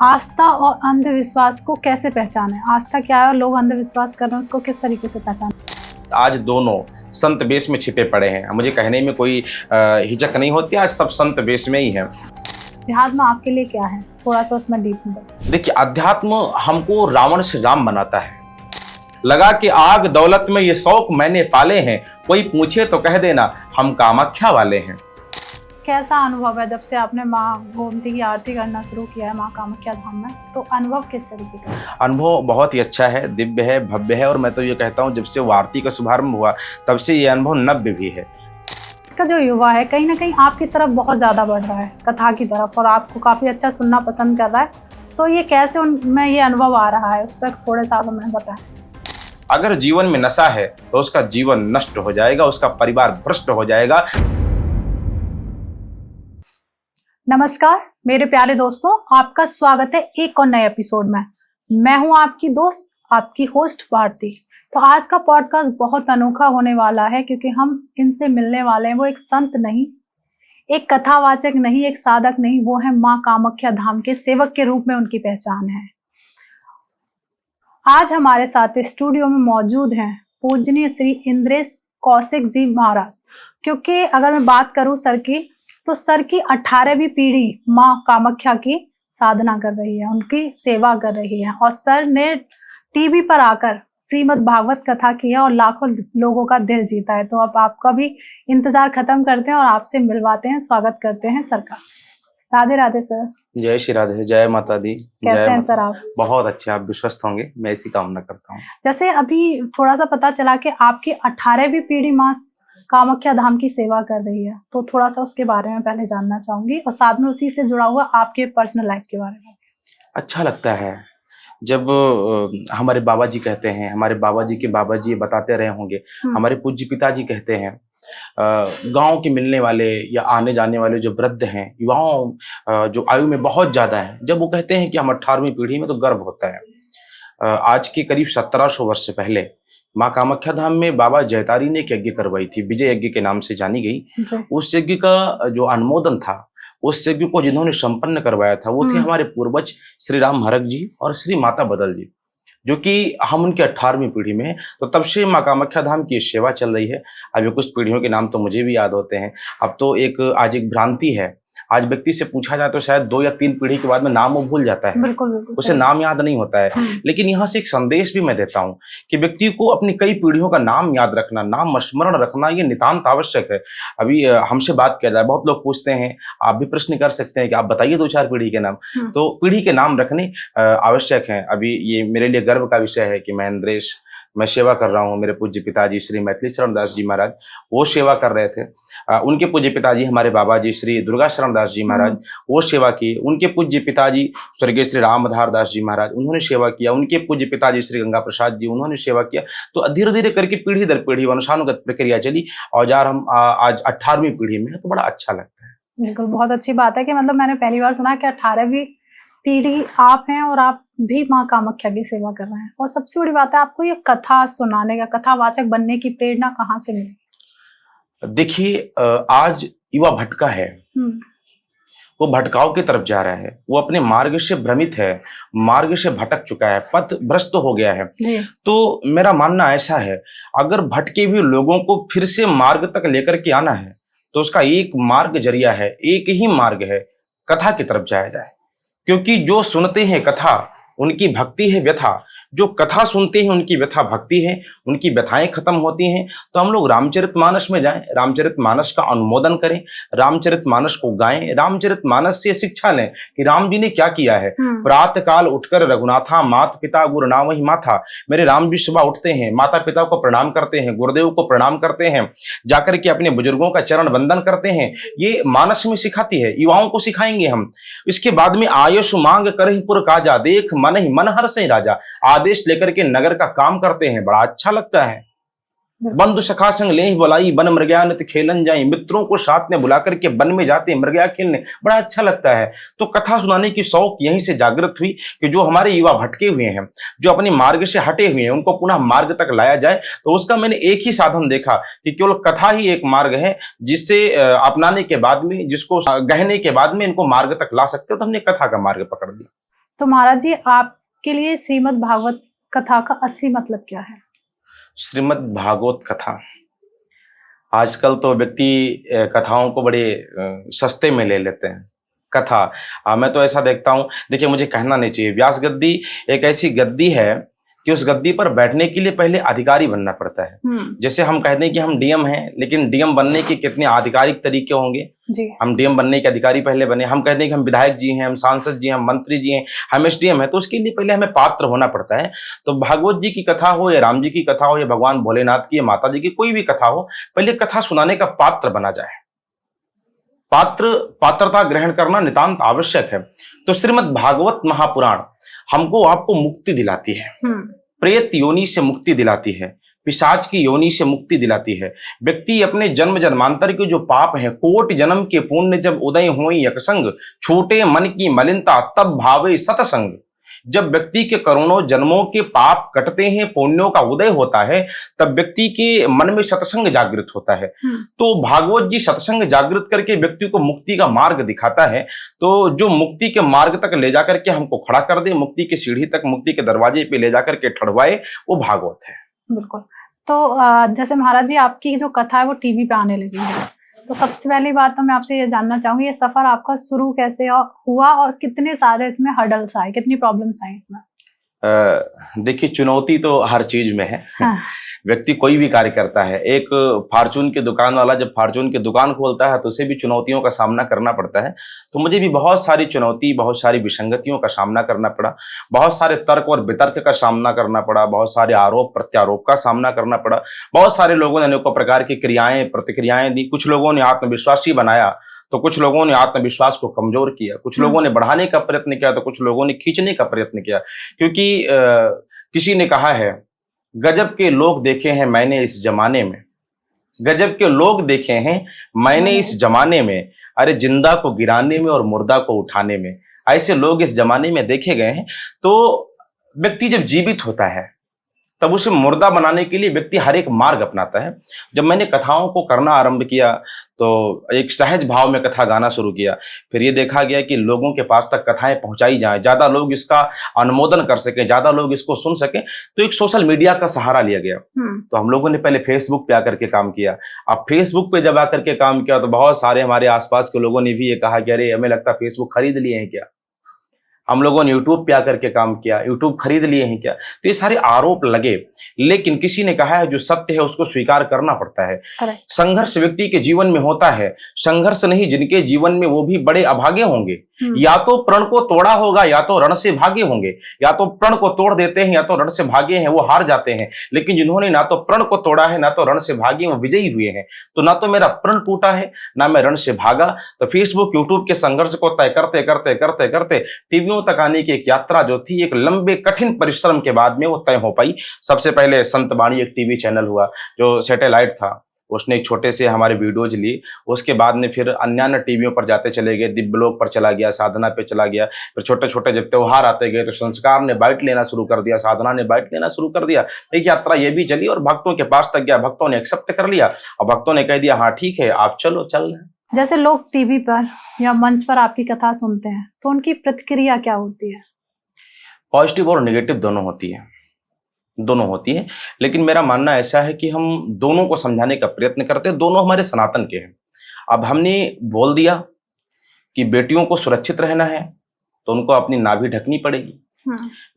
आस्था और अंधविश्वास को कैसे पहचानें? आस्था क्या है और लोग अंधविश्वास कर रहे हैं, उसको किस तरीके से पहचानें? आज दोनों संत वेश में छिपे पड़े हैं। मुझे कहने में कोई हिचक नहीं होती, आज सब संत वेश में ही हैं। अध्यात्म आपके लिए क्या है? थोड़ा सा उसमें डीप में बताइए। देखिए, अध्यात्म हमको रावण से राम बनाता है। लगा कि आग दौलत में ये शौक मैंने पाले हैं, कोई पूछे तो कह देना हम कामाख्या वाले हैं। कैसा अनुभव है जब से आपने माँ गोमती की आरती करना शुरू किया है माँ कामाख्या धाम में? तो अनुभव किस तरीके का है? अनुभव बहुत ही अच्छा है, दिव्य है, भव्य है। और मैं तो ये कहता हूँ, जब से वो आरती का शुभारंभ हुआ तब से ये अनुभव नव्य भी है। इसका जो युवा है कहीं ना कहीं आपकी तरफ बहुत ज़्यादा बढ़ रहा है, कथा की तरफ, और आपको काफ़ी अच्छा सुनना पसंद कर रहा है। तो ये कैसे उनमें ये अनुभव आ रहा है, उस पर थोड़े सा हमें बताएं। अगर जीवन में नशा है तो उसका जीवन नष्ट हो जाएगा, उसका परिवार भ्रष्ट हो जाएगा। नमस्कार मेरे प्यारे दोस्तों, आपका स्वागत है एक और नए एपिसोड में। मैं हूं आपकी दोस्त, आपकी होस्ट भारती। तो आज का पॉडकास्ट बहुत अनोखा होने वाला है क्योंकि हम इनसे मिलने वाले हैं। वो एक संत नहीं, एक कथावाचक नहीं, एक साधक नहीं, वो है माँ कामाख्या धाम के सेवक के रूप में उनकी पहचान है। आज हमारे साथ स्टूडियो में मौजूद हैं पूजनीय श्री इंद्रेश कौशिक जी महाराज। क्योंकि अगर मैं बात करूं सर की, तो सर की 18वीं पीढ़ी माँ कामाख्या की साधना कर रही है, उनकी सेवा कर रही है। और सर ने टीवी पर आकर श्रीमद् भागवत कथा किया और लाखों लोगों का दिल जीता है। तो अब आपका भी इंतजार खत्म करते हैं और आपसे मिलवाते हैं। स्वागत करते हैं सर का। राधे राधे सर। जय श्री राधे, जय माता दी। कैसे हैं सर आप? बहुत अच्छे, आप विश्वस्त होंगे, मैं इसी कामना करता हूँ। जैसे अभी थोड़ा सा पता चला कि आपकी 18वीं पीढ़ी माँ कामाख्या धाम की सेवा कर रही है, तो थोड़ा सा उसके बारे में पहले जानना चाहूंगी और साथ में उसी से जुड़ा हुआ आपके पर्सनल लाइफ के बारे में। अच्छा लगता है जब हमारे बाबा जी कहते हैं, हमारे बाबा जी के बाबा जी बताते रहे होंगे, हमारे पूज्य पिताजी कहते हैं, गांव के मिलने वाले या आने जाने वाले जो वृद्ध हैं, युवाओं जो आयु में बहुत ज्यादा है, जब वो कहते हैं कि हम 18वीं पीढ़ी में, तो गर्व होता है। आज के करीब 1700 वर्ष पहले माँ कामाख्या धाम में बाबा जयतारी ने एक यज्ञ करवाई थी, विजय यज्ञ के नाम से जानी गई। उस यज्ञ का जो अनुमोदन था, उस यज्ञ को जिन्होंने संपन्न करवाया था, वो थे हमारे पूर्वज श्री राम हरक जी और श्री माता बदल जी, जो कि हम उनके 18वीं पीढ़ी में हैं। तो तब से माँ कामाख्या धाम की सेवा चल रही है। अभी कुछ पीढ़ियों के नाम तो मुझे भी याद होते हैं। अब तो आज एक भ्रांति है, आज व्यक्ति से पूछा जाए तो शायद 2 या 3 पीढ़ी के बाद में नाम वो भूल जाता है। बिल्कुल, उसे नाम याद नहीं होता है। लेकिन यहाँ से एक संदेश भी मैं देता हूँ कि व्यक्ति को अपनी कई पीढ़ियों का नाम याद रखना, नाम स्मरण रखना, ये नितांत आवश्यक है। अभी हमसे बात किया जाए, बहुत लोग पूछते हैं, आप भी प्रश्न कर सकते हैं कि आप बताइए 2-4 पीढ़ी के नाम। तो पीढ़ी के नाम रखने आवश्यक है। अभी ये मेरे लिए गर्व का विषय है कि मैं इंद्रेश, मैं सेवा कर रहा हूँ। मेरे पूज्य पिताजी श्री मैथिली शरण दास जी महाराज वो सेवा कर रहे थे। उनके पूज्य पिताजी हमारे बाबा जी श्री दुर्गा शरण दास जी महाराज वो सेवा किए। उनके पूज्य पिताजी स्वर्गीय श्री रामधार दास जी महाराज, उन्होंने सेवा किया। उनके पूज्य पिताजी श्री गंगा प्रसाद जी, उन्होंने सेवा किया। तो धीरे धीरे करके पीढ़ी दर पीढ़ी वंशानुगत प्रक्रिया चली और हम आज 18वीं पीढ़ी में है, तो बड़ा अच्छा लगता है। बिल्कुल, बहुत अच्छी बात है कि मतलब मैंने पहली बार सुना कि 18वीं पीढ़ी आप हैं और आप भी माँ कामाख्या की सेवा कर रहे हैं। और सबसे बड़ी बात है, आपको ये कथा सुनाने का, कथावाचक बनने की प्रेरणा कहाँ से मिली? देखिए, आज युवा भटका है, वो भटकाव की तरफ जा रहा है, वो अपने मार्ग से भ्रमित है, मार्ग से भटक चुका है, पथ भ्रष्ट हो गया है। तो मेरा मानना ऐसा है, अगर भटके हुए लोगों को फिर से मार्ग तक लेकर के आना है तो उसका एक मार्ग जरिया है, एक ही मार्ग है, कथा की तरफ जाया जाए। क्योंकि जो सुनते हैं कथा उनकी भक्ति है व्यथा, जो कथा सुनते हैं उनकी व्यथा भक्ति है, उनकी व्यथाएं खत्म होती हैं। तो हम लोग रामचरितमानस में जाएं, रामचरितमानस का अनुमोदन करें, रामचरितमानस को गाएं, रामचरितमानस से शिक्षा लें कि राम जी ने क्या किया है। प्रातः काल उठकर रघुनाथा, माता पिता गुरु नाम ही माथा। मेरे राम जी सुबह उठते हैं, माता पिता को प्रणाम करते हैं, गुरुदेव को प्रणाम करते हैं, जाकर के अपने बुजुर्गों का चरण वंदन करते हैं। ये मानस में सिखाती है, युवाओं को सिखाएंगे हम। इसके बाद में आयुष मांग करहि पुर काजा, देख मन ही मन हर से राजा। आदेश लेकर के नगर का काम करते हैं, बड़ा अच्छा लगता है। बंधु सखा संग ले बुलाई, बन मृगया नित खेलन जाए। मित्रों को साथ में बुला करके वन में जाते हैं मृगया खेलने, बड़ा अच्छा लगता है। तो कथा सुनाने की शौक यहीं से जागृत हुई कि जो हमारे युवा भटके हुए हैं, जो अपने मार्ग से हटे हुए हैं, उनको पुनः मार्ग तक लाया जाए। तो उसका मैंने एक ही साधन देखा कि केवल कथा ही एक मार्ग है, जिससे अपनाने के बाद में, जिसको गहने के बाद में इनको मार्ग तक ला सकते हो। तो हमने कथा का मार्ग पकड़ लिया। तो महाराज जी, आपके लिए श्रीमद् भागवत कथा का असली मतलब क्या है? श्रीमद् भागवत कथा, आजकल तो व्यक्ति कथाओं को बड़े सस्ते में ले लेते हैं। कथा, मैं तो ऐसा देखता हूँ, देखिए मुझे कहना नहीं चाहिए, व्यास गद्दी एक ऐसी गद्दी है कि उस गद्दी पर बैठने के लिए पहले अधिकारी बनना पड़ता है। जैसे हम कहते हैं कि हम डीएम हैं, लेकिन डीएम बनने के कितने आधिकारिक तरीके होंगे जी। हम डीएम बनने के अधिकारी पहले बने, हम कहते हैं कि हम विधायक जी हैं, हम सांसद जी हैं, हम मंत्री जी हैं, हम एसडीएम हैं, तो उसके लिए पहले हमें पात्र होना पड़ता है। तो भागवत जी की कथा हो या राम जी की कथा हो या भगवान भोलेनाथ की या माता जी की कोई भी कथा हो, पहले कथा सुनाने का पात्र बना जाए। पात्रता ग्रहण करना नितांत आवश्यक है। तो श्रीमद् भागवत महापुराण हमको आपको मुक्ति दिलाती है, प्रेत योनि से मुक्ति दिलाती है, पिशाच की योनि से मुक्ति दिलाती है। व्यक्ति अपने जन्म जन्मांतर के जो पाप हैं, कोटि जन्म के पुण्य जब उदय होई यकसंग, छूटे मन की मलिनता तब भावे सतसंग। जब व्यक्ति के करोड़ों जन्मों के पाप कटते हैं, पुण्यों का उदय होता है, तब व्यक्ति के मन में सत्संग जागृत होता है। तो भागवत जी सत्संग जागृत करके व्यक्ति को मुक्ति का मार्ग दिखाता है। तो जो मुक्ति के मार्ग तक ले जाकर के हमको खड़ा कर दे, मुक्ति की सीढ़ी तक, मुक्ति के दरवाजे पे ले जाकर के ठड़वाए, वो भागवत है। बिल्कुल। तो जैसे महाराज जी, आपकी जो कथा है वो टीवी पे आने लगी है, तो सबसे पहली बात तो मैं आपसे ये जानना चाहूंगी, ये सफर आपका शुरू कैसे हुआ और कितने सारे इसमें हर्डल्स आए, कितनी प्रॉब्लम्स आई इसमें? देखिए, चुनौती तो हर चीज में है। हाँ। व्यक्ति कोई भी कार्य करता है, एक फार्चून की दुकान वाला जब फार्चून की दुकान खोलता है तो उसे भी चुनौतियों का सामना करना पड़ता है। तो मुझे भी बहुत सारी चुनौती, बहुत सारी विसंगतियों का सामना करना पड़ा, बहुत सारे तर्क और वितर्क का सामना करना पड़ा, बहुत सारे आरोप प्रत्यारोप का सामना करना पड़ा, बहुत सारे लोगों ने अनेकों प्रकार की क्रियाएं प्रतिक्रियाएं दी। कुछ लोगों ने आत्मविश्वासी बनाया तो कुछ लोगों ने आत्मविश्वास को कमजोर किया, कुछ लोगों ने बढ़ाने का प्रयत्न किया तो कुछ लोगों ने खींचने का प्रयत्न किया। क्योंकि किसी ने कहा है, गजब के लोग देखे हैं मैंने इस जमाने में, गजब के लोग देखे हैं मैंने इस जमाने में, अरे जिंदा को गिराने में और मुर्दा को उठाने में, ऐसे लोग इस जमाने में देखे गए हैं। तो व्यक्ति जब जीवित होता है तब उसे मुर्दा बनाने के लिए व्यक्ति हर एक मार्ग अपनाता है। जब मैंने कथाओं को करना आरंभ किया तो एक सहज भाव में कथा गाना शुरू किया, फिर ये देखा गया कि लोगों के पास तक कथाएं पहुंचाई जाएं, ज्यादा लोग इसका अनुमोदन कर सके, ज्यादा लोग इसको सुन सके, तो एक सोशल मीडिया का सहारा लिया गया। तो हम लोगों ने पहले फेसबुक पे आकर के काम किया। अब फेसबुक पे जब आकर के काम किया तो बहुत सारे हमारे आसपास के लोगों ने भी ये कहा कि अरे हमें लगता फेसबुक खरीद लिए हैं क्या। हम लोगों ने यूट्यूब पे आकर के काम किया, यूट्यूब खरीद लिए हैं क्या। तो ये सारे आरोप लगे, लेकिन किसी ने कहा है जो सत्य है उसको स्वीकार करना पड़ता है। संघर्ष व्यक्ति के जीवन में होता है, संघर्ष नहीं जिनके जीवन में, वो भी बड़े अभागे होंगे। या तो प्रण को तोड़ा होगा या तो रण से भागे होंगे, या तो प्रण को तोड़ देते हैं या तो रण से भागे हैं, वो हार जाते हैं। लेकिन जिन्होंने ना तो प्रण को तोड़ा है ना तो रण से भागे, वो विजयी हुए हैं। तो ना तो मेरा प्रण टूटा है ना मैं रण से भागा। तो फेसबुक यूट्यूब के संघर्ष को तय करते करते करते करते टीवियों तक आने की एक यात्रा जो थी, एक लंबे कठिन परिश्रम के बाद में वो तय हो पाई। सबसे पहले संत वाणी एक टीवी चैनल हुआ जो सैटेलाइट था, उसने एक छोटे से हमारे वीडियोज लिए। उसके बाद में फिर अन्य टीवियों पर जाते चले गए, दिव्यलोक पर चला गया, साधना पे चला गया। फिर छोटे छोटे जब त्योहार आते गए तो संस्कार ने बाइट लेना शुरू कर दिया, साधना ने बाइट लेना शुरू कर दिया। एक यात्रा ये भी चली और भक्तों के पास तक गया, भक्तों ने एक्सेप्ट कर लिया और भक्तों ने कह दिया हाँ ठीक है आप चलो, चल रहे हैं। जैसे लोग टीवी पर या मंच पर आपकी कथा सुनते हैं तो उनकी प्रतिक्रिया क्या होती है? पॉजिटिव और नेगेटिव दोनों होती है, दोनों होती है। लेकिन मेरा मानना ऐसा है कि हम दोनों को समझाने का प्रयत्न करते हैं, दोनों हमारे सनातन के हैं। अब हमने बोल दिया कि बेटियों को सुरक्षित रहना है तो उनको अपनी नाभि ढकनी पड़ेगी।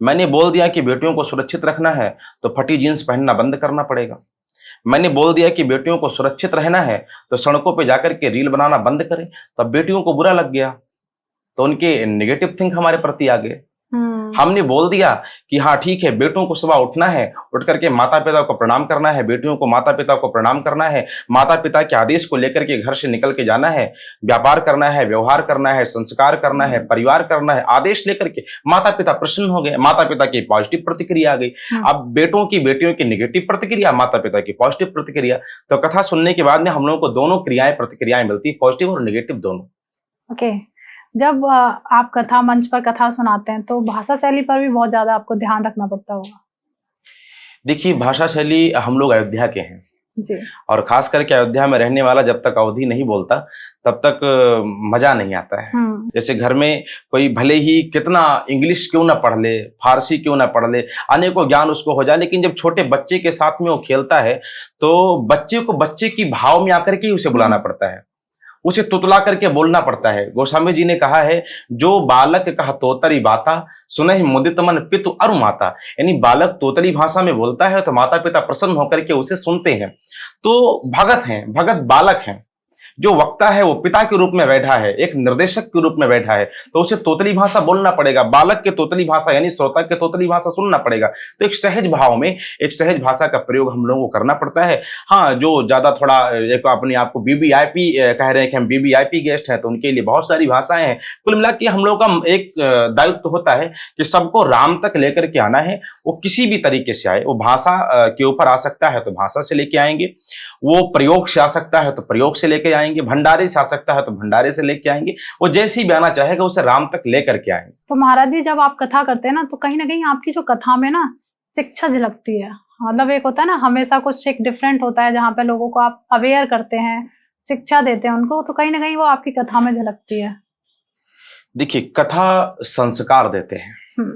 मैंने बोल दिया कि बेटियों को सुरक्षित रखना है तो फटी जींस पहनना बंद करना पड़ेगा। मैंने बोल दिया कि बेटियों को सुरक्षित रहना है तो सड़कों पे जाकर के रील बनाना बंद करें। तो बेटियों को बुरा लग गया तो उनके नेगेटिव थिंक हमारे प्रति आ गए। हमने बोल दिया कि हाँ ठीक है, बेटों को सुबह उठना है, उठ करके माता पिता को प्रणाम करना है, बेटियों को माता पिता को प्रणाम करना है, माता पिता के आदेश को लेकर के घर से निकल के जाना है, व्यापार करना है, व्यवहार करना है, संस्कार करना है, परिवार करना है। आदेश लेकर के माता पिता प्रसन्न हो गए, माता पिता की पॉजिटिव प्रतिक्रिया आ गई। अब बेटों की बेटियों की नेगेटिव प्रतिक्रिया, माता पिता की पॉजिटिव प्रतिक्रिया। तो कथा सुनने के बाद में हम लोगों को दोनों क्रियाएं प्रतिक्रियाएं मिलती, पॉजिटिव और नेगेटिव दोनों। ओके। जब आप कथा मंच पर कथा सुनाते हैं तो भाषा शैली पर भी बहुत ज्यादा आपको ध्यान रखना पड़ता होगा। देखिए भाषा शैली, हम लोग अयोध्या के हैं, जी। और खास करके अयोध्या में रहने वाला जब तक अवधी नहीं बोलता तब तक मजा नहीं आता है। जैसे घर में कोई भले ही कितना इंग्लिश क्यों ना पढ़ ले, फारसी क्यों ना पढ़ ले, अनेकों ज्ञान उसको हो जाए, लेकिन जब छोटे बच्चे के साथ में वो खेलता है तो बच्चे को बच्चे की भाव में आकर के ही उसे बुलाना पड़ता है, उसे तुतला करके बोलना पड़ता है। गोस्वामी जी ने कहा है, जो बालक कहा तोतरी बाता सुनहि मुदित मन पितु अरु माता, यानी बालक तोतली भाषा में बोलता है तो माता पिता प्रसन्न होकर के उसे सुनते हैं। तो भगत हैं, भगत बालक हैं, जो वक्ता है वो पिता के रूप में बैठा है, एक निर्देशक के रूप में बैठा है, तो उसे तोतली भाषा बोलना पड़ेगा, बालक के तोतली भाषा यानी श्रोता के तोतली भाषा सुनना पड़ेगा। तो एक सहज भाव में एक सहज भाषा का प्रयोग हम लोगों को करना पड़ता है। हाँ, जो ज्यादा थोड़ा एक अपने आप को बीबीआईपी कह रहे हैं कि हम बीबीआईपी गेस्ट हैं, तो उनके लिए बहुत सारी भाषाएं हैं। कुल मिला के हम लोग का एक दायित्व होता है कि सबको राम तक लेकर के आना है। वो किसी भी तरीके से आए, वो भाषा के ऊपर आ सकता है तो भाषा से लेके आएंगे, वो प्रयोग से आ सकता है तो प्रयोग से लेके आएंगे, भंडारे से आ सकता है तो भंडारे से लेके आएंगे, वो जैसी भी आना चाहेगा उसे राम तक लेकर के आएंगे। तो महाराज जी, जब आप कथा करते हैं ना, तो कहीं ना कहीं आपकी जो कथा में ना शिक्षा झलकती है। मतलब एक होता है ना, हमेशा कुछ एक डिफरेंट होता है जहाँ पे लोगों को आप अवेयर करते हैं, शिक्षा देते हैं उनको, तो कहीं ना कहीं वो आपकी कथा में झलकती है। देखिए, कथा संस्कार देते हैं।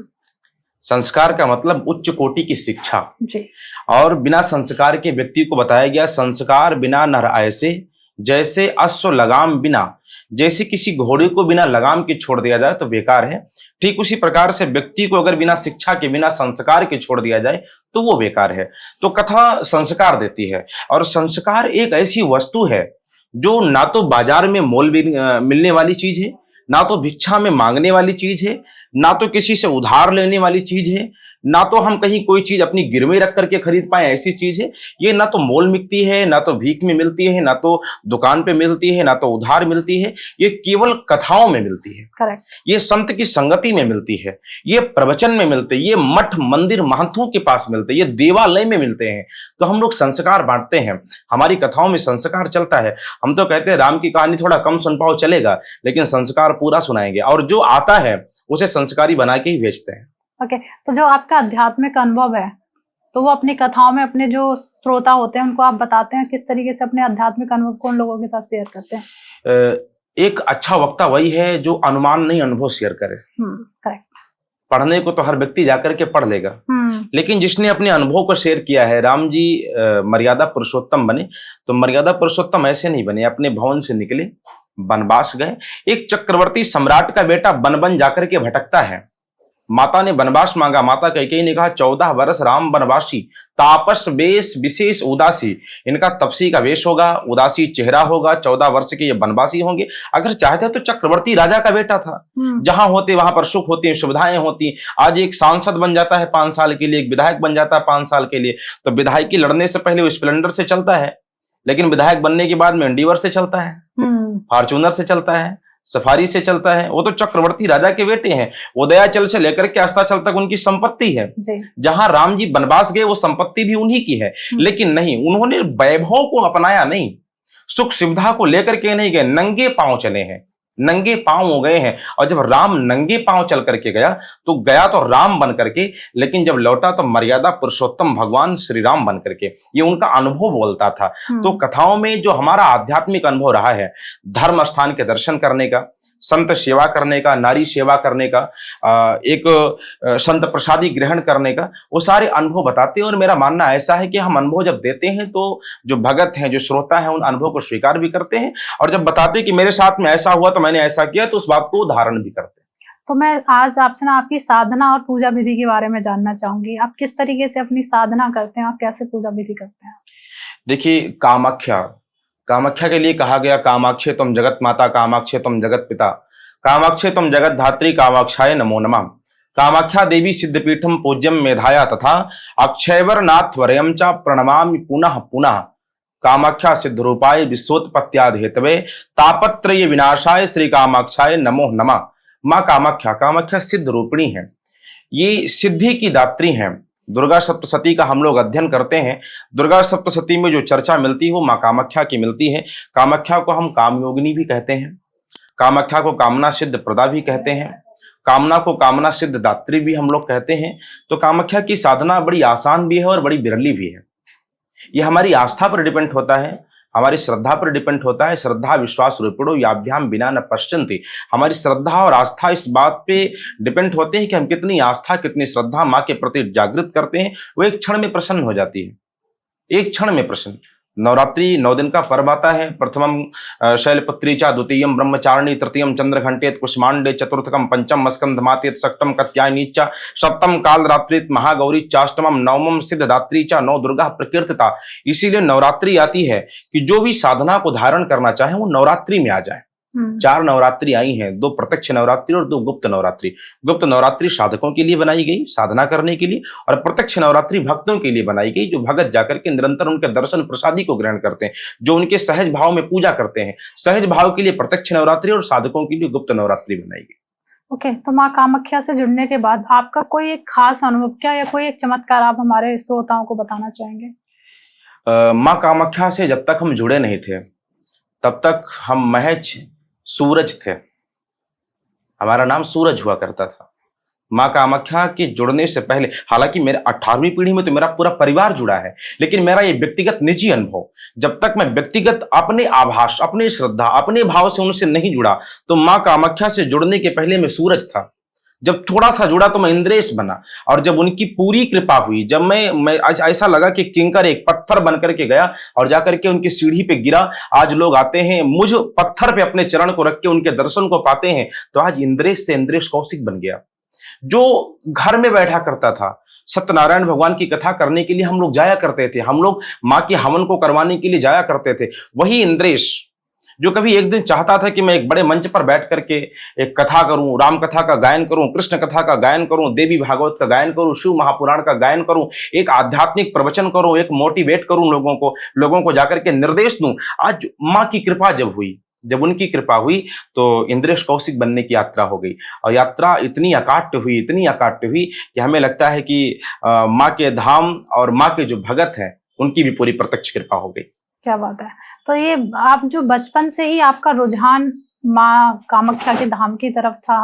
संस्कार का मतलब उच्च कोटि की शिक्षा जी। और बिना संस्कार के व्यक्ति को बताया गया, संस्कार बिना नर ऐसे जैसे अश्व लगाम बिना, जैसे किसी घोड़े को बिना लगाम के छोड़ दिया जाए तो बेकार है, ठीक उसी प्रकार से व्यक्ति को अगर बिना शिक्षा के, बिना संस्कार के छोड़ दिया जाए तो वो बेकार है। तो कथा संस्कार देती है, और संस्कार एक ऐसी वस्तु है जो ना तो बाजार में मोल मिलने वाली चीज है, ना तो भिक्षा में मांगने वाली चीज है, ना तो किसी से उधार लेने वाली चीज है, ना तो हम कहीं कोई चीज अपनी गिरवी रख करके खरीद पाए ऐसी चीज है। ये ना तो मोल मिलती है, ना तो भीख में मिलती है, ना तो दुकान पे मिलती है, ना तो उधार मिलती है। ये केवल कथाओं में मिलती है। करेक्ट। ये संत की संगति में मिलती है, ये प्रवचन में मिलते हैं, ये मठ मंदिर महंतों के पास मिलते हैं, ये देवालय में मिलते हैं। तो हम लोग संस्कार बांटते हैं, हमारी कथाओं में संस्कार चलता है। हम तो कहते हैं राम की कहानी थोड़ा कम सुन पाओ चलेगा, लेकिन संस्कार पूरा सुनाएंगे, और जो आता है उसे संस्कारी बना के ही भेजते हैं। ओके, तो जो आपका आध्यात्मिक अनुभव है, तो वो अपनी कथाओं में अपने जो श्रोता होते हैं उनको आप बताते हैं, किस तरीके से अपने आध्यात्मिक अनुभव को उन लोगों के साथ शेयर करते हैं? एक अच्छा वक्ता वही है जो अनुमान नहीं अनुभव शेयर करे। करेक्ट। पढ़ने को तो हर व्यक्ति जाकर के पढ़ लेगा, लेकिन जिसने अपने अनुभव को शेयर किया है। राम जी मर्यादा पुरुषोत्तम बने, तो मर्यादा पुरुषोत्तम ऐसे नहीं बने, अपने भवन से निकले, वनवास गए। एक चक्रवर्ती सम्राट का बेटा वन वन जाकर के भटकता है, माता ने वनवास मांगा, माता कैकेयी ने कहा 14 वर्ष राम वनवासी, तापस वेश विशेष उदासी। इनका तपसी का वेश होगा, उदासी चेहरा होगा, 14 वर्ष के ये वनवासी होंगे। अगर चाहते तो चक्रवर्ती राजा का बेटा था, जहां होते वहां पर सुख होती, सुविधाएं होती। आज एक सांसद बन जाता है 5 साल के लिए, एक विधायक बन जाता है 5 साल के लिए, तो विधायकी लड़ने से पहले वो स्प्लेंडर से चलता है, लेकिन विधायक बनने के बाद में एंडीवर से चलता है, फॉर्च्यूनर से चलता है, सफारी से चलता है। वो तो चक्रवर्ती राजा के बेटे हैं, उदयाचल से लेकर के अस्ताचल तक उनकी संपत्ति है। जहां राम जी वनवास गए वो संपत्ति भी उन्हीं की है, लेकिन नहीं, उन्होंने वैभव को अपनाया नहीं, सुख सुविधा को लेकर के नहीं गए, नंगे पांव चले हैं, नंगे पांव हो गए हैं। और जब राम नंगे पांव चल करके गया तो राम बन करके, लेकिन जब लौटा तो मर्यादा पुरुषोत्तम भगवान श्री राम बन करके। ये उनका अनुभव बोलता था। तो कथाओं में जो हमारा आध्यात्मिक अनुभव रहा है, धर्म स्थान के दर्शन करने का, संत सेवा करने का, नारी सेवा करने का, एक संत प्रसादी ग्रहण करने का, वो सारे अनुभव बताते हैं। और मेरा मानना ऐसा है कि हम अनुभव जब देते हैं तो जो भगत हैं, जो श्रोता हैं, उन अनुभव को स्वीकार भी करते हैं, और जब बताते हैं कि मेरे साथ में ऐसा हुआ तो मैंने ऐसा किया, तो उस बात को धारण भी करते हैं। तो मैं आज आपसे ना आपकी साधना और पूजा विधि के बारे में जानना चाहूंगी। आप किस तरीके से अपनी साधना करते हैं, आप कैसे पूजा विधि करते हैं? देखिए, कामाख्या के लिए कहा गया, कामाक्षे तुम जगत माता, कामाक्षे तुम जगत पिता, कामाक्षे तुम जगत धात्री, कामाक्षाय नमो नमः। कामाख्या देवी सिद्धपीठम पूज्यम मेधाया तथा अक्षयवर नाथ वरयम च प्रणमामि पुनः पुनः। कामाख्या सिद्ध रूपाय विश्वोत्पत्त्यादि हेतवे तापत्रय विनाशाय श्री कामाक्षाय नमो नमः। माँ कामाख्या सिद्ध रूपिणी है, ये सिद्धि की दात्री हैं। दुर्गा सप्तशती का हम लोग अध्ययन करते हैं। दुर्गा सप्तशती में जो चर्चा मिलती है वो माँ कामाख्या की मिलती है। कामाख्या को हम कामयोगिनी भी कहते हैं, कामाख्या को कामना सिद्ध प्रदा भी कहते हैं, कामना को कामना सिद्ध दात्री भी हम लोग कहते हैं। तो कामाख्या की साधना बड़ी आसान भी है और बड़ी बिरली भी है। ये हमारी आस्था पर डिपेंड होता है, हमारी श्रद्धा पर डिपेंड होता है। श्रद्धा विश्वास रूपिणो याभ्याम बिना न पश्यन्ति। हमारी श्रद्धा और आस्था इस बात पे डिपेंड होते हैं कि हम कितनी आस्था कितनी श्रद्धा माँ के प्रति जागृत करते हैं। वो एक क्षण में प्रसन्न हो जाती है, एक क्षण में प्रसन्न। नवरात्रि 9 दिन का पर्व आता है। प्रथमम शैलपुत्री चा, द्वितीयम ब्रह्मचारिणी, तृतीयम चंद्रघंटेत कुष्मांडे, चतुर्थकम पंचम स्कंधमातेत, षष्टम कत्यायनी च, सप्तम कालरात्रित महागौरी चाष्टमम, नवमम सिद्धदात्री च, नौ दुर्गा प्रकीर्तिता। इसीलिए नवरात्रि आती है कि जो भी साधना को धारण करना चाहे वो नवरात्रि में आ जाए। 4 नवरात्रि आई हैं, 2 प्रत्यक्ष नवरात्रि और 2 गुप्त नवरात्रि। गुप्त नवरात्रि साधकों के लिए बनाई गई, साधना करने के लिए, और प्रत्यक्ष नवरात्रि भक्तों के लिए बनाई गई, जो भगत जाकर के निरंतर उनके दर्शन प्रसादी को ग्रहण करते हैं, जो उनके सहज भाव में पूजा करते हैं। सहज भाव के लिए प्रत्यक्ष नवरात्रि और साधकों के लिए गुप्त नवरात्रि बनाई गई। ओके, तो माँ कामाख्या से जुड़ने के बाद आपका कोई एक खास अनुभव क्या या कोई एक चमत्कार आप हमारे श्रोताओं को बताना चाहेंगे? माँ कामाख्या से जब तक हम जुड़े नहीं थे तब तक हम महज सूरज थे, हमारा नाम सूरज हुआ करता था। माँ कामाख्या के जुड़ने से पहले, हालांकि मेरे 18वीं पीढ़ी में तो मेरा पूरा परिवार जुड़ा है, लेकिन मेरा ये व्यक्तिगत निजी अनुभव, जब तक मैं व्यक्तिगत अपने आभास अपने श्रद्धा अपने भाव से उनसे नहीं जुड़ा, तो माँ कामाख्या से जुड़ने के पहले मैं सूरज था। जब थोड़ा सा जुड़ा तो मैं इंद्रेश बना, और जब उनकी पूरी कृपा हुई, जब मैं ऐसा लगा कि किंकर एक पत्थर बन करके गया और जाकर के उनकी सीढ़ी पे गिरा। आज लोग आते हैं मुझ पत्थर पे अपने चरण को रख के उनके दर्शन को पाते हैं, तो आज इंद्रेश से इंद्रेश कौशिक बन गया। जो घर में बैठा करता था, सत्यनारायण भगवान की कथा करने के लिए हम लोग जाया करते थे, हम लोग माँ के हवन को करवाने के लिए जाया करते थे, वही इंद्रेश जो कभी एक दिन चाहता था कि मैं एक बड़े मंच पर बैठ करके एक कथा करूं, राम कथा का गायन करूं, कृष्ण कथा का गायन करूं, देवी भागवत का गायन करूं, शिव महापुराण का गायन करूं, एक आध्यात्मिक प्रवचन करूं, एक मोटिवेट करूं लोगों को जाकर के निर्देश दूं। आज माँ की कृपा जब उनकी कृपा हुई तो इंद्रेश कौशिक बनने की यात्रा हो गई, और यात्रा इतनी अकाट्य हुई कि हमें लगता है कि माँ के धाम और माँ के जो भगत हैं उनकी भी पूरी प्रत्यक्ष कृपा हो गई। क्या बात है। तो ये आप जो बचपन से ही आपका रुझान माँ कामाख्या के धाम की तरफ था,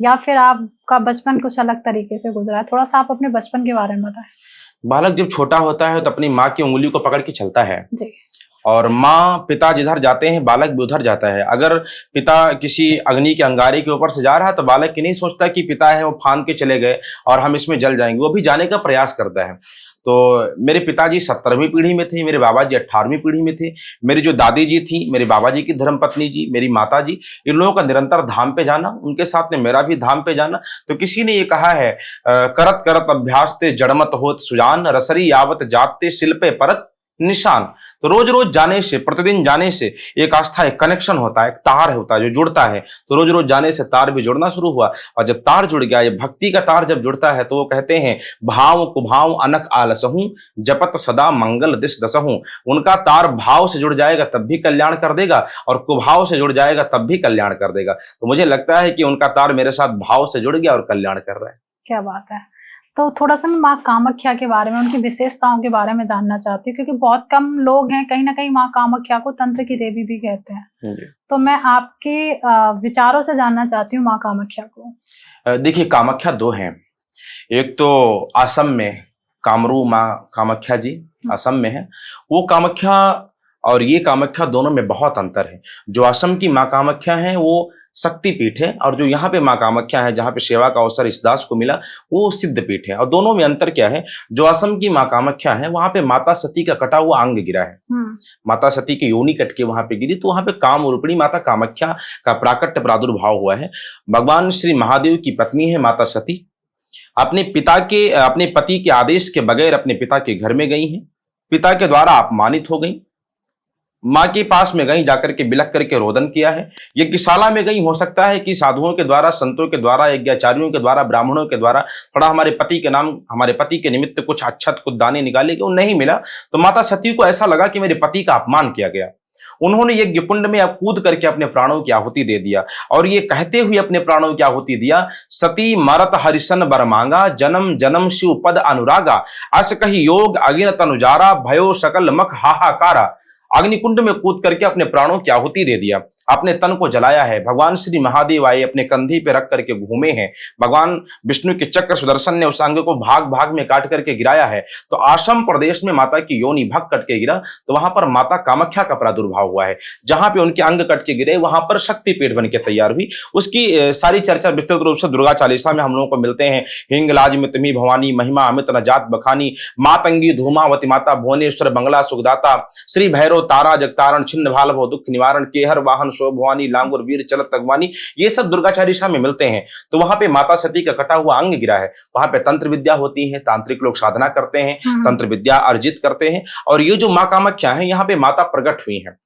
या फिर आपका बचपन कुछ अलग तरीके से गुजरा है? थोड़ा सा आप अपने बचपन के बारे में बताएं। बालक जब छोटा होता है तो अपनी माँ की उंगली को पकड़ के चलता है जी। और माँ पिता जिधर जाते हैं बालक भी उधर जाता है। अगर पिता किसी अग्नि के अंगारे के ऊपर से जा रहा है तो बालक ये नहीं सोचता कि पिता है वो फांद के चले गए और हम इसमें जल जाएंगे, वो भी जाने का प्रयास करता है। तो मेरे पिताजी 17वीं पीढ़ी में थे, मेरे बाबा जी 18वीं पीढ़ी में थे। मेरी जो दादी जी थी, मेरे बाबा जी की धर्मपत्नी जी, मेरी माता जी, इन लोगों का निरंतर धाम पे जाना, उनके साथ में मेरा भी धाम पे जाना। तो किसी ने ये कहा है, करत करत अभ्यास ते जड़मत होत सुजान, रसरी यावत जाते शिल्पे परत निशान। तो रोज रोज जाने से, प्रतिदिन जाने से एक आस्था, एक कनेक्शन होता है, एक तार होता है जो जुड़ता है। तो रोज रोज जाने से तार भी जुड़ना शुरू हुआ, और जब तार जुड़ गया, ये भक्ति का तार जब जुड़ता है तो वो कहते हैं भाव कुभाव अनक आलसहूं, जपत सदा मंगल दिस दसहूं। उनका तार भाव से जुड़ जाएगा तब भी कल्याण कर देगा, और कुभाव से जुड़ जाएगा तब भी कल्याण कर देगा। तो मुझे लगता है कि उनका तार मेरे साथ भाव से जुड़ गया और कल्याण कर रहा है। क्या बात है। तो थोड़ा सा मैं माँ कामाख्या के बारे में, उनकी विशेषताओं के बारे में जानना चाहती हूँ, क्योंकि बहुत कम लोग हैं, कहीं ना कहीं माँ कामाख्या को तंत्र की देवी भी कहते हैं। तो मैं आपके विचारों से जानना चाहती हूँ माँ कामाख्या को। देखिए, कामाख्या 2 हैं। एक तो असम में कामरू माँ कामाख्या जी असम में है, वो कामाख्या और ये कामाख्या दोनों में बहुत अंतर है। जो असम की माँ कामाख्या है वो शक्तिपीठ है, और जो यहाँ पे माँ कामाख्या है जहाँ पे सेवा का अवसर इस दास को मिला वो सिद्धपीठ है। और दोनों में अंतर क्या है? जो असम की माँ कामाख्या है वहां पे माता सती का कटा हुआ अंग गिरा है, माता सती की योनि कट के वहां पे गिरी, तो वहां पे काम रूपिणी माता कामाख्या का प्राकट्य प्रादुर्भाव हुआ है। भगवान श्री महादेव की पत्नी है माता सती, अपने पति के आदेश के बगैर अपने पिता के घर में गई हैं, पिता के द्वारा अपमानित हो गई, माँ के पास में गई, जाकर के बिलख करके रोदन किया है। यज्ञशाला में गई, हो सकता है कि साधुओं के द्वारा, संतों के द्वारा, यज्ञाचार्यों के द्वारा, ब्राह्मणों के द्वारा थोड़ा हमारे पति के नाम, हमारे पति के निमित्त कुछ अच्छत कुछ दाने निकाले गए, वो नहीं मिला। तो माता सती को ऐसा लगा कि मेरे पति का अपमान किया गया। उन्होंने यज्ञ कुंड में कूद करके अपने प्राणों की आहुति दे दिया, और ये कहते हुए अपने प्राणों की आहुति दिया, सती मरत हरिशन बर मांगा, जन्म जन्म शिव पद अनुरागा, अस कही योग अगिन तनुजारा, भयो सकल मख हाहाकारा। अग्निकुंड में कूद करके अपने प्राणों की आहुति दे दिया, अपने तन को जलाया है। भगवान श्री महादेव आए, अपने कंधे पे रख करके घूमे हैं। भगवान विष्णु के चक्र सुदर्शन ने उस अंग को भाग भाग में काट करके गिराया है। तो आसाम प्रदेश में माता की योनि भग कट के गिरा, तो वहां पर माता कामाख्या का प्रादुर्भाव हुआ है। जहां पे उनके अंग कट के गिरे वहां पर शक्तिपीठ बन के तैयार हुई। उसकी सारी चर्चा विस्तृत रूप से दुर्गा चालीसा में हम लोगों को मिलते हैं। हिंगलाज में तुम्ही भवानी, महिमा अमित न जात बखानी, मातंगी धूमावती माता, भुवनेश्वर बंगला सुखदाता, श्री भैरव तारा जगतारण, छिन्न भाल भव दुख निवारण, केहर वाहन शो भवानी, लांगुर वीर चलत तगवानी, ये सब दुर्गा चालीसा में मिलते हैं। तो वहां पे माता सती का कटा हुआ अंग गिरा है। वहां पे तंत्र विद्या होती है, तांत्रिक लोग साधना करते हैं, तंत्र विद्या अर्जित करते हैं। और ये जो मां कामाख्या है, यहाँ पे माता प्रकट हुई है।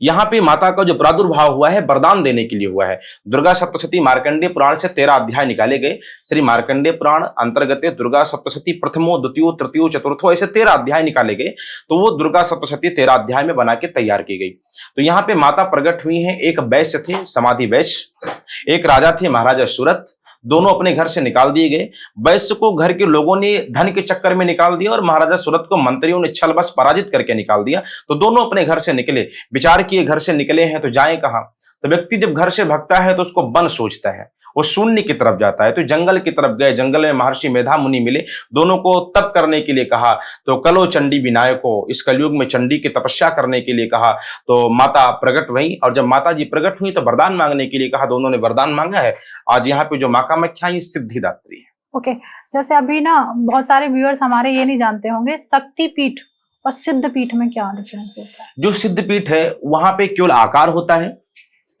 यहाँ पे माता का जो प्रादुर्भाव हुआ है वरदान देने के लिए हुआ है। दुर्गा सप्तशती मार्कंडेय पुराण से 13 अध्याय निकाले गए। श्री मार्कंडेय पुराण अंतर्गत दुर्गा सप्तशती प्रथमो, द्वितीयो, तृतीयो, चतुर्थो, ऐसे 13 अध्याय निकाले गए। तो वो दुर्गा सप्तशती 13 अध्याय में बना के तैयार की गई। तो यहाँ पे माता प्रकट हुई है। एक वैश्य थे, समाधि वैश्य, एक राजा थे, महाराजा सूरत। दोनों अपने घर से निकाल दिए गए। वैश्य को घर के लोगों ने धन के चक्कर में निकाल दिया और महाराजा सूरत को मंत्रियों ने छल बस पराजित करके निकाल दिया। तो दोनों अपने घर से निकले। विचार किए घर से निकले हैं तो जाएं कहां। तो व्यक्ति जब घर से भागता है तो उसको वन सोचता है, वो शून्य की तरफ जाता है। तो जंगल की तरफ गए। जंगल में महर्षि मेधा मुनि मिले। दोनों को तप करने के लिए कहा। तो कलो चंडी विनायको, इस कलयुग में चंडी की तपस्या करने के लिए कहा। तो माता प्रकट हुई और जब माता जी प्रकट हुई तो वरदान मांगने के लिए कहा। दोनों ने वरदान मांगा है। आज यहाँ पे जो मां कामाख्या ये सिद्धिदात्री है। ओके, जैसे अभी ना बहुत सारे व्यूअर्स हमारे ये नहीं जानते होंगे शक्तिपीठ और सिद्धपीठ में क्या डिफरेंस होता है। जो सिद्धपीठ है वहां पे केवल आकार होता है,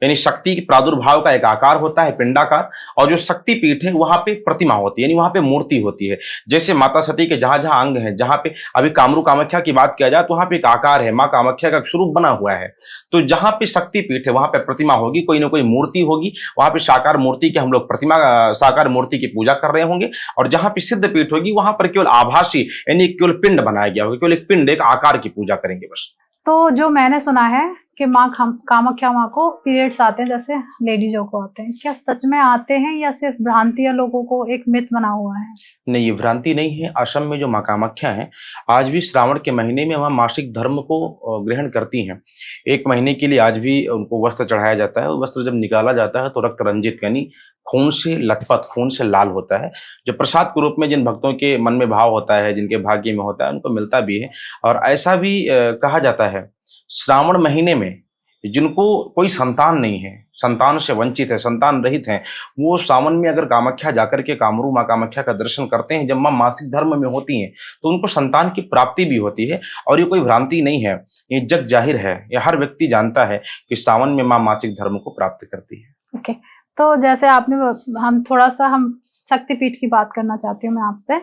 यानी शक्ति के प्रादुर्भाव का एक आकार होता है, पिंडाकार। और जो शक्ति पीठ है वहां पे प्रतिमा होती है, यानी वहां पे मूर्ति होती है। जैसे माता सती के जहां जहां अंग है, जहां पे अभी कामरू कामाख्या की बात किया जाए तो वहां पे एक आकार है, मां कामाख्या का स्वरूप बना हुआ है। तो जहां पे शक्ति पीठ है वहां पे प्रतिमा होगी, कोई ना कोई मूर्ति होगी। वहां पे साकार मूर्ति के हम लोग प्रतिमा, साकार मूर्ति की पूजा कर रहे होंगे। और जहां पे सिद्ध पीठ होगी वहां पर केवल आभासी, यानी केवल पिंड बनाया गया होगा, केवल एक पिंड, एक आकार की पूजा करेंगे बस। तो जो मैंने सुना है कि माँ कामाख्या माँ को पीरियड्स आते हैं, जैसे लेडीजों को आते हैं, क्या सच में आते हैं या सिर्फ भ्रांति है, लोगों को एक मिथ बना हुआ है? नहीं, ये भ्रांति नहीं है। असम में जो मां कामाख्या है आज भी श्रावण के महीने में वहां मासिक धर्म को ग्रहण करती हैं। 1 महीने के लिए आज भी उनको वस्त्र चढ़ाया जाता है। वस्त्र जब निकाला जाता है तो रक्त रंजित, यानी खून से लथपथ, खून से लाल होता है, जो प्रसाद के रूप में जिन भक्तों के मन में भाव होता है, जिनके भाग्य में होता है, उनको मिलता भी है। और ऐसा भी कहा जाता है श्रावण महीने में जिनको कोई संतान नहीं है, संतान से वंचित है, संतान रहित हैं, वो सावन में अगर कामाख्या जाकर के कामरू मां कामाख्या का दर्शन करते हैं, जब मां मासिक धर्म में होती हैं, तो उनको संतान की प्राप्ति भी होती है। और ये कोई भ्रांति नहीं है, ये जग जाहिर है, ये हर व्यक्ति जानता है कि सावन में मां मासिक धर्म को प्राप्त करती है। ओके, तो जैसे आपने, हम शक्तिपीठ की बात करना चाहती हूँ मैं आपसे,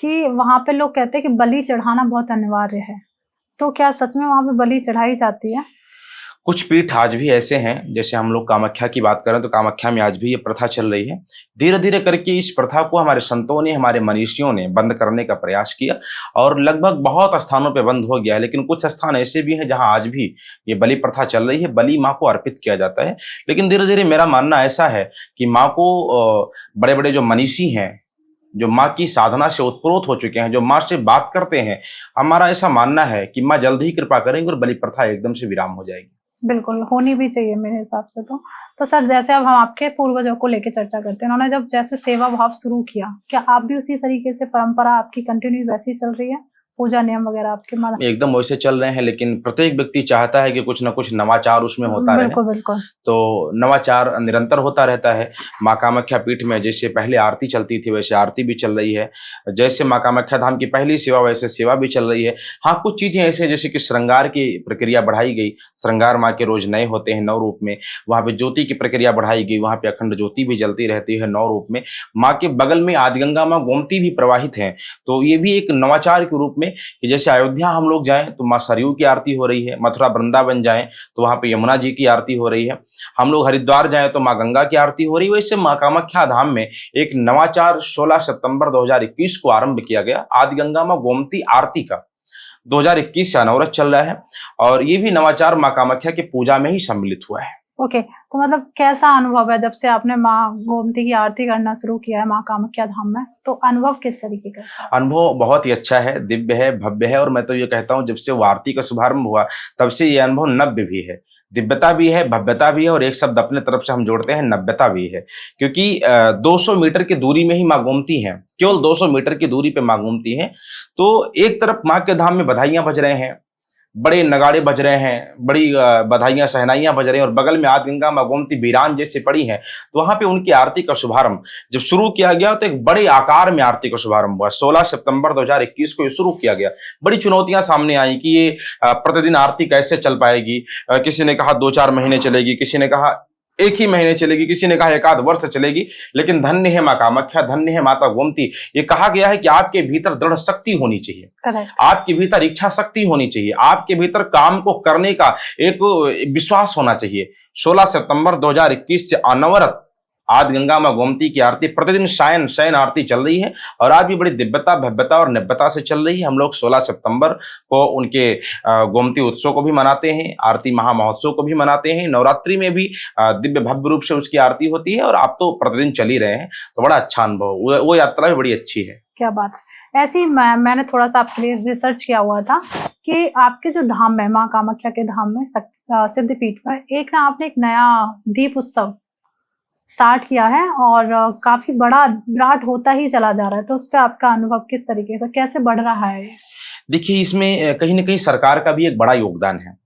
कि वहां पे लोग कहते हैं कि बलि चढ़ाना बहुत अनिवार्य है। तो क्या सच में वहां पे बलि चढ़ाई जाती है? कुछ पीठ आज भी ऐसे हैं, जैसे हम लोग कामाख्या की बात करें तो कामाख्या में आज भी ये प्रथा चल रही है। धीरे धीरे करके इस प्रथा को हमारे संतों ने, हमारे मनीषियों ने बंद करने का प्रयास किया और लगभग बहुत स्थानों पे बंद हो गया है। लेकिन कुछ स्थान ऐसे भी हैं जहां आज भी ये बलि प्रथा चल रही है, बलि माँ को अर्पित किया जाता है। लेकिन धीरे धीरे मेरा मानना ऐसा है कि माँ को बड़े बड़े जो मनीषी हैं, जो माँ की साधना से उत्प्रोत हो चुके हैं, जो माँ से बात करते हैं, हमारा ऐसा मानना है कि माँ जल्द ही कृपा करेंगे और बलि प्रथा एकदम से विराम हो जाएगी। बिल्कुल, होनी भी चाहिए मेरे हिसाब से। तो सर, जैसे अब हम आपके पूर्वजों को लेकर चर्चा करते हैं, उन्होंने जब जैसे सेवा भाव शुरू किया, क्या आप भी उसी तरीके से परंपरा आपकी कंटिन्यू वैसी चल रही है? पूजा नियम वगैरह आपके मतलब एकदम वैसे चल रहे हैं, लेकिन प्रत्येक व्यक्ति चाहता है कि कुछ ना कुछ नवाचार उसमें होता रहे। बिल्कुल बिल्कुल। तो नवाचार निरंतर होता रहता है। माँ कामाख्या पीठ में जैसे पहले आरती चलती थी वैसे आरती भी चल रही है। जैसे माँ कामाख्या धाम की पहली सेवा वैसे सेवा भी चल रही है। हाँ, कुछ चीजें ऐसे जैसे कि श्रृंगार की प्रक्रिया बढ़ाई गई। श्रृंगार माँ के रोज नए होते हैं 9 रूप में। वहाँ पे ज्योति की प्रक्रिया बढ़ाई गई, वहाँ पे अखंड ज्योति भी जलती रहती है 9 रूप में। माँ के बगल में आदिगंगा माँ गोमती भी प्रवाहित है। तो ये भी एक नवाचार के रूप में, जैसे अयोध्या हम लोग जाएं तो माँ सरयू की आरती हो रही है, मथुरा वृंदावन जाएं तो वहां पे यमुना जी की आरती हो रही है, हम लोग हरिद्वार जाएं तो माँ गंगा की आरती हो रही है। वैसे माँ कामाख्या धाम में एक नवाचार 16 सितंबर 2021 को आरंभ किया गया, आदिगंगा माँ गोमती आरती का 2021 से अनवरत चल रहा है। और ये भी नवाचार माँ कामाख्या की पूजा में ही सम्मिलित हुआ है। ओके, तो मतलब कैसा अनुभव है जब से आपने माँ गोमती की आरती करना शुरू किया है माँ कामाख्या धाम में, तो अनुभव किस तरीके का है? अनुभव बहुत ही अच्छा है, दिव्य है, भव्य है और मैं तो ये कहता हूँ जब से वो आरती का शुभारंभ हुआ तब से ये अनुभव नव्य भी है। दिव्यता भी है, भव्यता भी है और एक शब्द अपने तरफ से हम जोड़ते हैं नव्यता भी है। क्योंकि 200 मीटर की दूरी में ही माँ गोमती हैं, केवल 200 मीटर की दूरी पे माँ गोमती हैं। तो एक तरफ माँ के धाम में बधाइयाँ बज रहे हैं, बड़े नगाड़े बज रहे हैं, बड़ी बधाइयाँ शहनाइयाँ बज रही हैं और बगल में आदि गंगा माँ गोमती वीरान जैसे पड़ी हैं। तो वहाँ पे उनकी आरती का शुभारंभ जब शुरू किया गया तो एक बड़े आकार में आरती का शुभारंभ हुआ। 16 सितंबर 2021 को ये शुरू किया गया। बड़ी चुनौतियां सामने आई कि ये प्रतिदिन आरती कैसे चल पाएगी। किसी ने कहा 2-4 महीने चलेगी, किसी ने कहा 1 ही महीने चलेगी, किसी ने कहा 1 आध वर्ष चलेगी। लेकिन धन्य है माँ कामाख्या, धन्य है माता गोमती। ये कहा गया है कि आपके भीतर दृढ़ शक्ति होनी चाहिए, करेक्ट। आपके भीतर इच्छा शक्ति होनी चाहिए, आपके भीतर काम को करने का एक विश्वास होना चाहिए। 16 सितंबर 2021 से अनवरत आदि गंगा माँ गोमती की आरती प्रतिदिन शयन आरती चल रही है और आज भी बड़ी दिव्यता, भव्यता और नव्यता से चल रही है। हम लोग 16 सितंबर को उनके गोमती उत्सव को भी मनाते हैं, आरती महामहोत्सव को भी मनाते हैं। नवरात्रि में भी दिव्य भव्य रूप से उसकी आरती होती है और आप तो प्रतिदिन चल ही रहे हैं, तो बड़ा अच्छा अनुभव, वो यात्रा भी बड़ी अच्छी है। क्या बात है। ऐसे ही मैंने थोड़ा सा आपके लिए रिसर्च किया हुआ था कि आपके जो धाम है माँ कामाख्या के धाम में सिद्धपीठ पर एक ना आपने एक नया दीप उत्सव स्टार्ट किया है और काफी बड़ा विराट होता ही चला जा रहा है, तो उस पर आपका अनुभव किस तरीके से कैसे बढ़ रहा है? देखिए, इसमें कहीं ना कहीं सरकार का भी एक बड़ा योगदान है।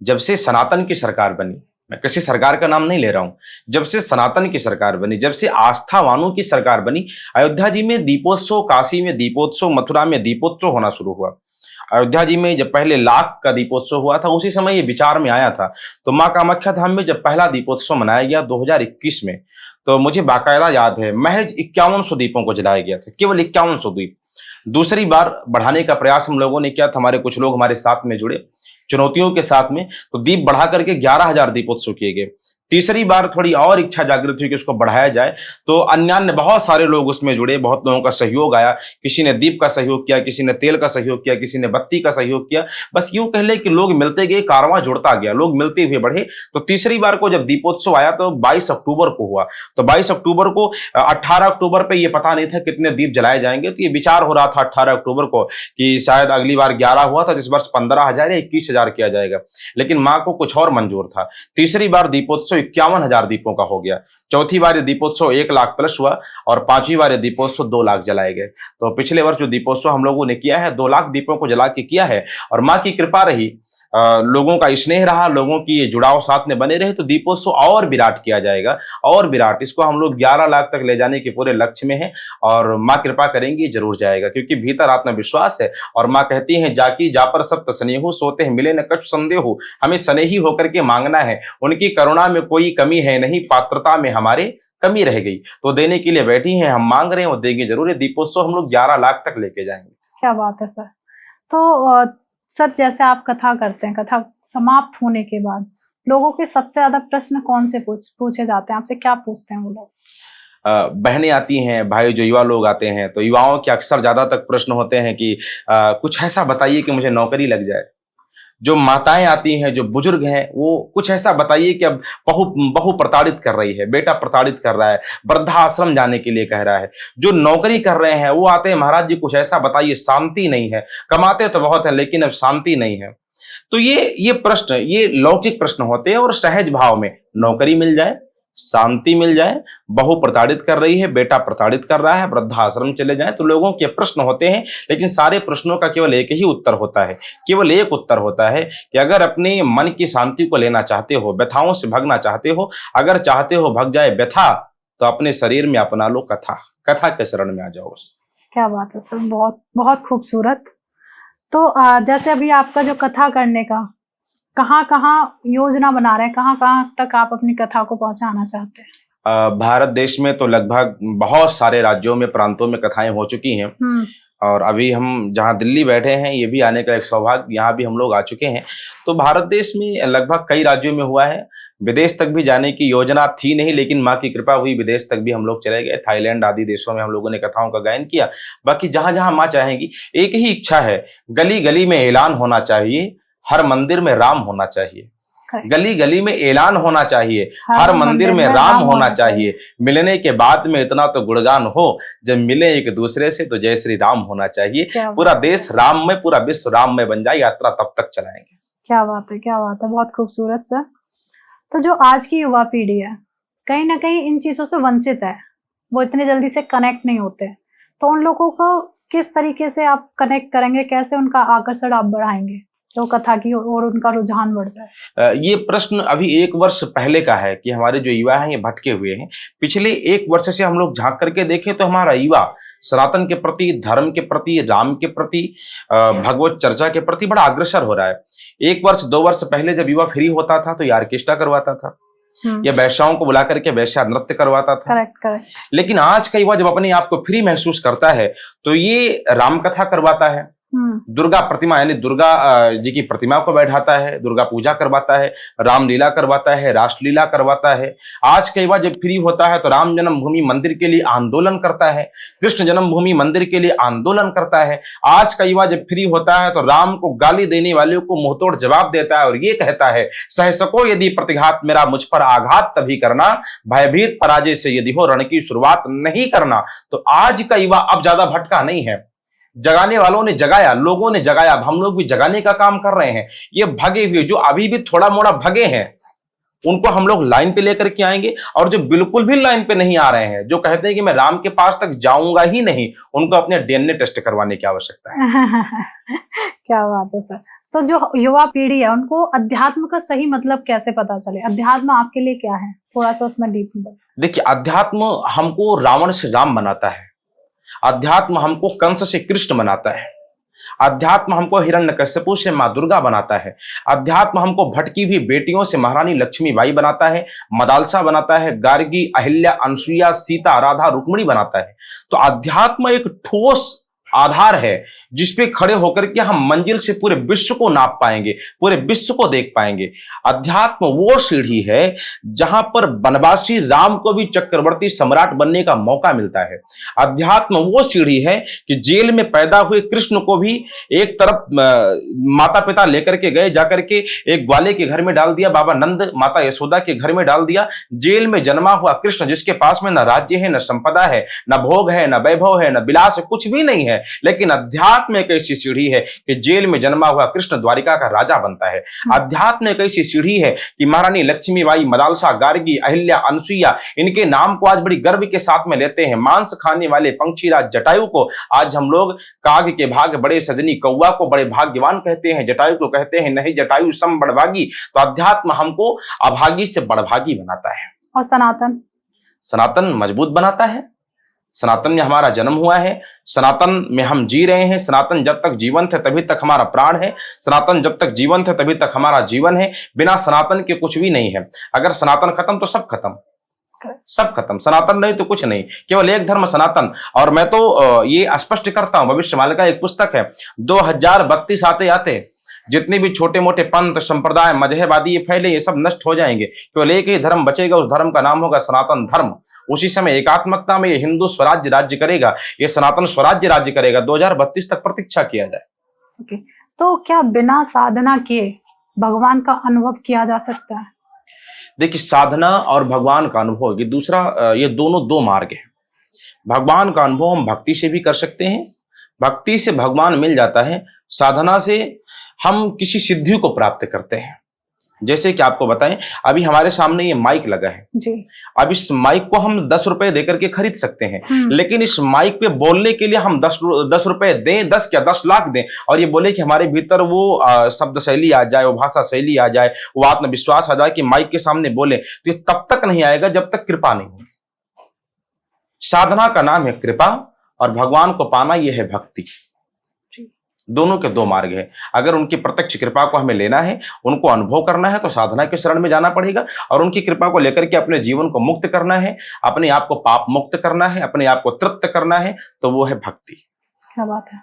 जब से सनातन की सरकार बनी, मैं किसी सरकार का नाम नहीं ले रहा हूं, जब से सनातन की सरकार बनी, जब से आस्थावानों की सरकार बनी, अयोध्या जी में दीपोत्सव, काशी में दीपोत्सव, मथुरा में दीपोत्सव होना शुरू हुआ। अयोध्या जी में जब पहले लाख का दीपोत्सव हुआ था उसी समय ये विचार में आया था। तो माँ कामाख्या धाम में जब पहला दीपोत्सव मनाया गया 2021 में, तो मुझे बाकायदा याद है महज 5100 दीपों को जलाया गया था, केवल 5100 दीप। दूसरी बार बढ़ाने का प्रयास हम लोगों ने किया था, हमारे कुछ लोग हमारे साथ में जुड़े चुनौतियों के साथ में, तो दीप बढ़ा करके 11,000 दीपोत्सव किए गए। तीसरी बार थोड़ी और इच्छा जागृत हुई कि उसको बढ़ाया जाए, तो अन्य बहुत सारे लोग उसमें जुड़े, बहुत लोगों का सहयोग आया। किसी ने दीप का सहयोग किया, किसी ने तेल का सहयोग किया, किसी ने बत्ती का सहयोग किया। बस यूं कह ले कि लोग मिलते गए, कारवां जुड़ता गया, लोग मिलते हुए बढ़े। तो तीसरी बार को जब दीपोत्सव आया तो 22 अक्टूबर को हुआ। तो 22 अक्टूबर को 18 अक्टूबर पे ये पता नहीं था कितने दीप जलाए जाएंगे, तो ये विचार हो रहा था 18 अक्टूबर को कि शायद अगली बार 11 हुआ था, इस वर्ष 15,000 या 21,000 किया जाएगा। लेकिन माँ को कुछ और मंजूर था। तीसरी बार दीपोत्सव 51,000 दीपों का हो गया। चौथी बार ये दीपोत्सव 1 लाख प्लस हुआ और 5वीं बार ये दीपोत्सव 2 लाख जलाए गए। तो पिछले वर्ष जो दीपोत्सव हम लोगों ने किया है 2 लाख दीपों को जला के किया है और माँ की कृपा रही, लोगों का स्नेह रहा, लोगों की ये जुड़ाव साथ में बने रहे, तो दीपोत्सव और विराट किया जाएगा। और विराट इसको हम लोग 11 लाख तक ले जाने के पूरे लक्ष्य में है और माँ कृपा करेंगी, जरूर जाएगा, क्योंकि भीतर आत्मविश्वास है। और माँ कहती हैं जाकी जा पर सत्य स्नेहु, सोते हैं मिले न कछु संदेहु। हमें स्नेही होकर के मांगना है, उनकी करुणा में कोई कमी है नहीं, पात्रता में हमारे कमी रह गई, तो देने के लिए बैठी हैं, हम मांग रहे हैं, वो देंगे जरूर। दीपोत्सव हम लोग 11 लाख तक लेके जाएंगे। क्या बात है सर। तो सर जैसे आप कथा करते हैं, कथा समाप्त होने के बाद लोगों के सबसे ज्यादा प्रश्न कौन से पूछे जाते हैं, आपसे क्या पूछते हैं वो लोग? बहनें आती हैं, भाई जो युवा लोग आते हैं, तो युवाओं के अक्सर ज्यादा तक प्रश्न होते हैं कि कुछ ऐसा बताइए कि मुझे नौकरी लग जाए। जो माताएं आती हैं, जो बुजुर्ग हैं, वो कुछ ऐसा बताइए कि अब बहू प्रताड़ित कर रही है, बेटा प्रताड़ित कर रहा है, वृद्धाश्रम जाने के लिए कह रहा है। जो नौकरी कर रहे हैं वो आते हैं, महाराज जी कुछ ऐसा बताइए, शांति नहीं है, कमाते तो बहुत है लेकिन अब शांति नहीं है। तो ये प्रश्न, ये लौकिक प्रश्न होते हैं और सहज भाव में नौकरी मिल जाए, शांति मिल जाए, बहू प्रताड़ित कर रही है, बेटा प्रताड़ित कर रहा है, वृद्धाश्रम चले जाएं, तो लोगों के प्रश्न होते हैं। लेकिन सारे प्रश्नों का केवल एक ही उत्तर होता है, केवल एक उत्तर होता है कि अगर अपने मन की शांति को लेना चाहते हो, व्यथाओं से भगना चाहते हो, अगर चाहते हो भग जाए व्यथा, तो अपने शरीर में अपना लो कथा, कथा के शरण में आ जाओ। क्या बात है सर, बहुत बहुत खूबसूरत। तो जैसे अभी आपका जो कथा करने का कहाँ योजना बना रहे हैं, कहाँ तक आप अपनी कथा को पहुंचाना चाहते हैं? भारत देश में तो लगभग बहुत सारे राज्यों में, प्रांतों में कथाएं हो चुकी हैं और अभी हम जहां दिल्ली बैठे हैं, ये भी आने का एक सौभाग्य, यहाँ भी हम लोग आ चुके हैं। तो भारत देश में लगभग कई राज्यों में हुआ है। विदेश तक भी जाने की योजना थी नहीं, लेकिन माँ की कृपा हुई, विदेश तक भी हम लोग चले गए। थाईलैंड आदि देशों में हम लोगों ने कथाओं का गायन किया। बाकी जहां जहां माँ चाहेंगी, एक ही इच्छा है, गली गली में ऐलान होना चाहिए, हर मंदिर में राम होना चाहिए। गली गली में ऐलान होना चाहिए, हर मंदिर में राम होना चाहिए, मिलने के बाद में इतना तो गुणगान हो, जब मिले एक दूसरे से तो जय श्री राम होना चाहिए। पूरा देश राम में, पूरा विश्व राम में बन जाए, यात्रा तब तक चलाएंगे। क्या बात है, क्या बात है, बहुत खूबसूरत सर। तो जो आज की युवा पीढ़ी है कहीं ना कहीं इन चीजों से वंचित है, वो इतने जल्दी से कनेक्ट नहीं होते, तो उन लोगों को किस तरीके से आप कनेक्ट करेंगे, कैसे उनका आकर्षण आप बढ़ाएंगे तो कथा की और उनका रुझान बढ़ जाए? ये प्रश्न अभी 1 वर्ष पहले का है कि हमारे जो युवा हैं ये भटके हुए हैं। पिछले 1 वर्ष से हम लोग झांक करके देखें तो हमारा युवा सनातन के प्रति, धर्म के प्रति, राम के प्रति, भगवत चर्चा के प्रति बड़ा अग्रसर हो रहा है। 1 वर्ष 2 वर्ष पहले जब युवा फ्री होता था तो ये ऑर्केस्ट्रा करवाता था या वैश्याओं को बुला करके वैश्या नृत्य करवाता था। करेक्ट। लेकिन आज का युवा जब अपने आप को फ्री महसूस करता है तो ये राम कथा करवाता है, दुर्गा प्रतिमा यानी दुर्गा जी की प्रतिमा को बैठाता है, दुर्गा पूजा करवाता है, रामलीला करवाता है, रासलीला करवाता है। आज का युवा जब फ्री होता है तो राम जन्मभूमि मंदिर के लिए आंदोलन करता है, कृष्ण जन्मभूमि मंदिर के लिए आंदोलन करता है। आज का युवा जब फ्री होता है तो राम को गाली देने वाले को मुंहतोड़ जवाब देता है और ये कहता है, सह सको यदि प्रतिघात मेरा, मुझ पर आघात तभी करना, भयभीत पराजय से यदि हो रण की शुरुआत नहीं करना। तो आज का युवा अब ज्यादा भटका नहीं है, जगाने वालों ने जगाया, लोगों ने जगाया, अब हम लोग भी जगाने का काम कर रहे हैं। ये भगे हुए जो अभी भी थोड़ा मोड़ा भगे हैं उनको हम लोग लाइन पे लेकर के आएंगे, और जो बिल्कुल भी लाइन पे नहीं आ रहे हैं, जो कहते हैं कि मैं राम के पास तक जाऊंगा ही नहीं, उनको अपने डीएनए टेस्ट करवाने की आवश्यकता है। क्या बात है सर। तो जो युवा पीढ़ी है उनको अध्यात्म का सही मतलब कैसे पता चले? अध्यात्म आपके लिए क्या है, थोड़ा सा उसमें डीप में देखिए, अध्यात्म हमको रावण से राम बनाता है, अध्यात्म हमको कंस से कृष्ण बनाता है, अध्यात्म हमको हिरण्यकश्यपु से मां दुर्गा बनाता है, अध्यात्म हमको भटकी हुई बेटियों से महारानी लक्ष्मीबाई बनाता है, मदालसा बनाता है, गार्गी, अहिल्या, अनसुईया, सीता, राधा, रुक्मिणी बनाता है। तो अध्यात्म एक ठोस आधार है जिसपे खड़े होकर के हम मंजिल से पूरे विश्व को नाप पाएंगे, पूरे विश्व को देख पाएंगे। अध्यात्म वो सीढ़ी है जहां पर बनवासी राम को भी चक्रवर्ती सम्राट बनने का मौका मिलता है। अध्यात्म वो सीढ़ी है कि जेल में पैदा हुए कृष्ण को भी एक तरफ माता पिता लेकर के गए, जाकर के एक ग्वाले के घर में डाल दिया, बाबा नंद माता यशोदा के घर में डाल दिया। जेल में जन्मा हुआ कृष्ण जिसके पास में न राज्य है, न संपदा है, न भोग है, न वैभव है, न विलास है, कुछ भी नहीं है, लेकिन अध्यात्म एक ऐसी सीढ़ी है कि जेल में जन्मा हुआ कृष्ण द्वारिका का राजा बनता है। अध्यात्म एक ऐसी सीढ़ी है कि महारानी लक्ष्मीबाई, मदालसा, गार्गी, अहिल्या, अनसुईया, इनके नाम को आज बड़ी गर्व के साथ में लेते हैं। मांस खाने वाले पंक्षीराज जटायु को आज हम लोग काग के भाग बड़े सजनी, कौवा को बड़े भाग्यवान कहते हैं, जटायु को कहते हैं नहीं जटायु सम बड़भागी। तो अध्यात्म हमको अभागी से बड़भागी बनाता है। और सनातन मजबूत बनाता है। सनातन में हमारा जन्म हुआ है, सनातन में हम जी रहे हैं। सनातन जब तक जीवंत है तभी तक हमारा प्राण है, सनातन जब तक जीवंत है तभी तक हमारा जीवन है। बिना सनातन के कुछ भी नहीं है। अगर सनातन खत्म तो सब खत्म, सब खत्म। सनातन नहीं तो कुछ नहीं, केवल एक धर्म सनातन। और मैं तो ये स्पष्ट करता हूं, भविष्यवाणी का एक पुस्तक है, 2032 आते आते जितने भी छोटे मोटे पंथ, संप्रदाय, मजहबादी ये फैले, ये सब नष्ट हो जाएंगे। केवल एक ही धर्म बचेगा, उस धर्म का नाम होगा सनातन धर्म। उसी समय एकात्मकता में ये हिंदू स्वराज्य राज्य करेगा, ये सनातन स्वराज्य राज्य करेगा। 2032 तक प्रतीक्षा किया जाए। ओके, तो क्या बिना साधना किए भगवान का अनुभव किया जा सकता है? देखिए, साधना और भगवान का अनुभव ये दोनों दो मार्ग हैं। भगवान का अनुभव हम भक्ति से भी कर सकते हैं, भक्ति से भगवान मिल जाता है, साधना से हम किसी सिद्धि को प्राप्त करते हैं। जैसे कि आपको बताएं, अभी हमारे सामने ये माइक लगा है जी। अब इस माइक को हम 10 रुपए देकर के खरीद सकते हैं, लेकिन इस माइक पे बोलने के लिए हम 10 रुपए दें, 10 क्या 10 लाख दें, और ये बोले कि हमारे भीतर वो शब्द शैली आ जाए, वो भाषा शैली आ जाए, वो आत्मविश्वास आ जाए कि माइक के सामने बोले, तो ये तब तक नहीं आएगा जब तक कृपा नहीं हो। साधना का नाम है कृपा, और भगवान को पाना यह है भक्ति। दोनों के दो मार्ग है। अगर उनकी प्रत्यक्ष कृपा को हमें लेना है, उनको अनुभव करना है, तो साधना के शरण में जाना पड़ेगा, और उनकी कृपा को लेकर के अपने जीवन को मुक्त करना है, अपने आप को पाप मुक्त करना है, अपने आप को तृप्त करना है, तो वो है भक्ति। क्या बात है।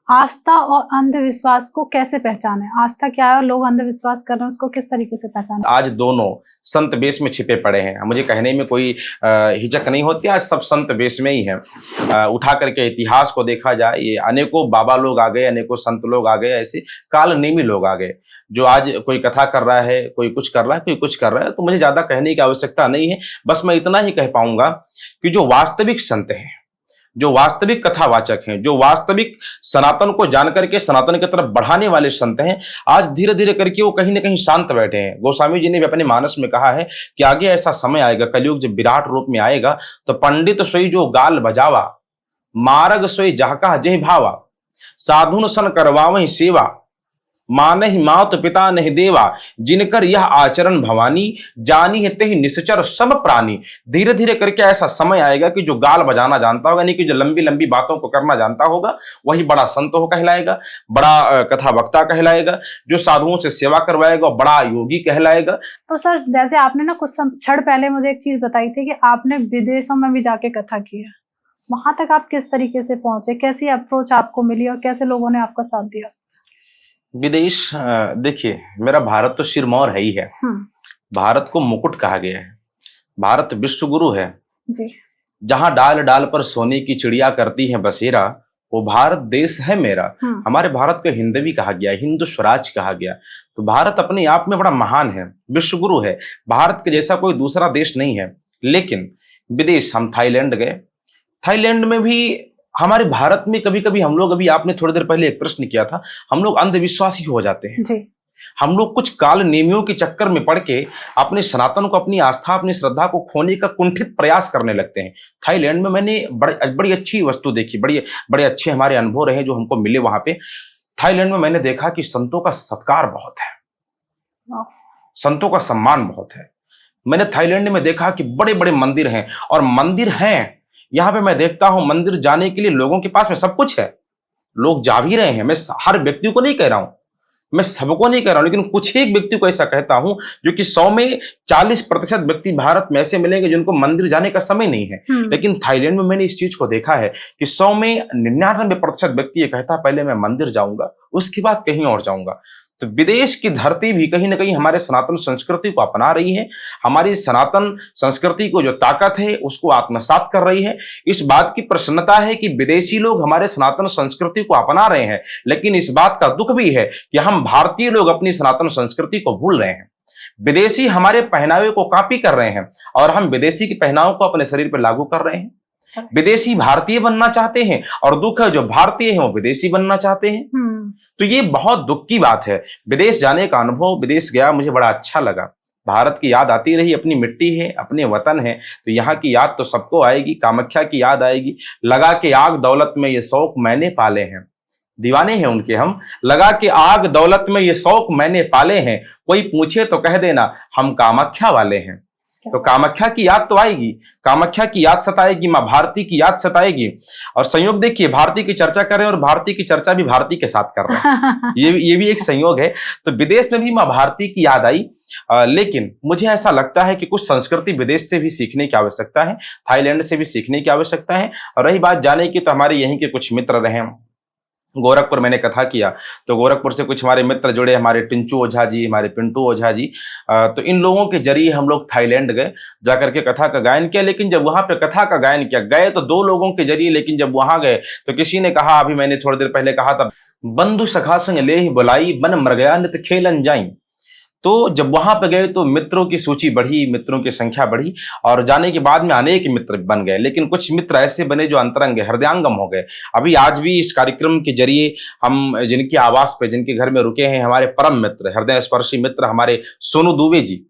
आस्था और अंधविश्वास को कैसे पहचाने? आस्था क्या है और लोग अंधविश्वास कर रहे हैं, उसको किस तरीके से पहचाने? आज दोनों संत वेश में छिपे पड़े हैं। मुझे कहने में कोई हिचक नहीं होती, आज सब संत वेश में ही है। उठा करके इतिहास को देखा जाए, ये अनेकों बाबा लोग आ गए, अनेकों संत लोग आ गए, ऐसे काल नेमी लोग आ गए, जो आज कोई कथा कर रहा है, कोई कुछ कर रहा है, कोई कुछ कर रहा है। तो मुझे ज्यादा कहने की आवश्यकता नहीं है, बस मैं इतना ही कह पाऊंगा कि जो वास्तविक संत हैं, जो वास्तविक कथावाचक हैं, जो वास्तविक सनातन को जानकर के सनातन की तरफ बढ़ाने वाले संत हैं, आज धीरे धीरे करके वो कहीं ना कहीं शांत बैठे हैं। गोस्वामी जी ने भी अपने मानस में कहा है कि आगे ऐसा समय आएगा, कलयुग जब विराट रूप में आएगा, तो पंडित सोई जो गाल बजावा, मार्ग सोई जहका जय भावा, साधुन सन करवावहि सेवा, मानहि मात पिता नहीं देवा, जिनकर यह आचरण भवानी, जानी है ते निश्चर सब प्राणी। धीरे धीरे करके ऐसा समय आएगा कि जो गाल बजाना जानता होगा, यानी कि जो लंबी लंबी बातों को करना जानता होगा, वही बड़ा संत हो कहलाएगा, बड़ा कथा वक्ता कहलाएगा। जो साधुओं से सेवा करवाएगा बड़ा योगी कहलाएगा। तो सर, जैसे आपने ना कुछ क्षण पहले मुझे एक चीज बताई थी कि आपने विदेशों में भी जाके कथा की है, वहां तक आप किस तरीके से पहुंचे, कैसी अप्रोच आपको मिली और कैसे लोगों ने आपका साथ दिया? विदेश, देखिए, मेरा भारत तो सिरमौर है ही है। भारत को मुकुट कहा गया है, भारत विश्व गुरु है जी। जहां डाल डाल पर सोने की चिड़िया करती है बसेरा, वो भारत देश है मेरा। हमारे भारत को हिंदवी कहा गया, हिंदू स्वराज कहा गया। तो भारत अपने आप में बड़ा महान है, विश्व गुरु है, भारत के जैसा कोई दूसरा देश नहीं है। लेकिन विदेश, हम थाईलैंड गए, थाईलैंड में भी हमारे भारत में कभी कभी हम लोग, अभी आपने थोड़ी देर पहले एक प्रश्न किया था, हम लोग अंधविश्वासी हो जाते हैं जी। हम लोग कुछ काल नेमियों के चक्कर में पड़ के अपने सनातन को, अपनी आस्था, अपनी श्रद्धा को खोने का कुंठित प्रयास करने लगते हैं। थाईलैंड में मैंने बड़ी अच्छी वस्तु देखी, बड़े अच्छे हमारे अनुभव रहे जो हमको मिले वहां पे। थाईलैंड में मैंने देखा कि संतों का सत्कार बहुत है, संतों का सम्मान बहुत है। मैंने थाईलैंड में देखा कि बड़े बड़े मंदिर हैं, और मंदिर हैं यहाँ पे, मैं देखता हूं मंदिर जाने के लिए लोगों के पास में सब कुछ है, लोग जा भी रहे हैं। मैं हर व्यक्ति को नहीं कह रहा हूं, मैं सबको नहीं कह रहा हूं, लेकिन कुछ एक व्यक्ति को ऐसा कहता हूं जो कि 100 में 40% व्यक्ति भारत में ऐसे मिलेंगे जिनको मंदिर जाने का समय नहीं है। लेकिन थाईलैंड में मैंने इस चीज को देखा है कि 100 में 99% व्यक्ति ये कहता है पहले मैं मंदिर जाऊंगा, उसके बाद कहीं और जाऊंगा। तो विदेश की धरती भी कहीं ना कहीं हमारे सनातन संस्कृति को अपना रही है, हमारी सनातन संस्कृति को जो ताकत है उसको आत्मसात कर रही है। इस बात की प्रसन्नता है कि विदेशी लोग हमारे सनातन संस्कृति को अपना रहे हैं, लेकिन इस बात का दुख भी है कि हम भारतीय लोग अपनी सनातन संस्कृति को भूल रहे हैं। विदेशी हमारे पहनावे को कॉपी कर रहे हैं और हम विदेशी के पहनावों को अपने शरीर पर लागू कर रहे हैं। विदेशी भारतीय बनना चाहते हैं और दुख है जो भारतीय है वो विदेशी बनना चाहते हैं। तो ये बहुत दुख की बात है। विदेश जाने का अनुभव, विदेश गया, मुझे बड़ा अच्छा लगा। भारत की याद आती रही, अपनी मिट्टी है, अपने वतन है, तो यहाँ की याद तो सबको आएगी। कामाख्या की याद आएगी, लगा के आग दौलत में ये शौक मैंने पाले हैं, दीवाने हैं उनके हम। लगा के आग दौलत में ये शौक मैंने पाले हैं, कोई पूछे तो कह देना हम कामाख्या वाले हैं। तो कामाख्या की याद तो आएगी, कामाख्या की याद सताएगी, मां भारती की याद सताएगी। और संयोग देखिए, भारती की चर्चा कर रहे हैं और भारती की चर्चा भी भारती के साथ कर रहे हैं, ये भी एक संयोग है। तो विदेश में भी मां भारती की याद आई। लेकिन मुझे ऐसा लगता है कि कुछ संस्कृति विदेश से भी सीखने की आवश्यकता है, थाईलैंड से भी सीखने की आवश्यकता है। और रही बात जाने की, तो हमारे यहीं के कुछ मित्र रहे, गोरखपुर मैंने कथा किया तो गोरखपुर से कुछ हमारे मित्र जुड़े, हमारे टिंचू ओझा जी, हमारे पिंटू ओझा जी। तो इन लोगों के जरिए हम लोग थाईलैंड गए, जाकर के कथा का गायन किया। लेकिन जब वहां पे कथा का गायन किया, गए तो 2 लोगों के जरिए, लेकिन जब वहां गए तो किसी ने कहा, अभी मैंने थोड़ी देर पहले कहा था, बंधु सखा संग ले ही बुलाई, बन मर गया नित खेलन जाई। तो जब वहां पे गए तो मित्रों की सूची बढ़ी, मित्रों की संख्या बढ़ी, और जाने के बाद में अनेक मित्र बन गए। लेकिन कुछ मित्र ऐसे बने जो अंतरंग, हृदयांगम हो गए। अभी आज भी इस कार्यक्रम के जरिए हम जिनके आवास पे, जिनके घर में रुके हैं, हमारे परम मित्र, हृदय स्पर्शी मित्र हमारे सोनू दुबे जी,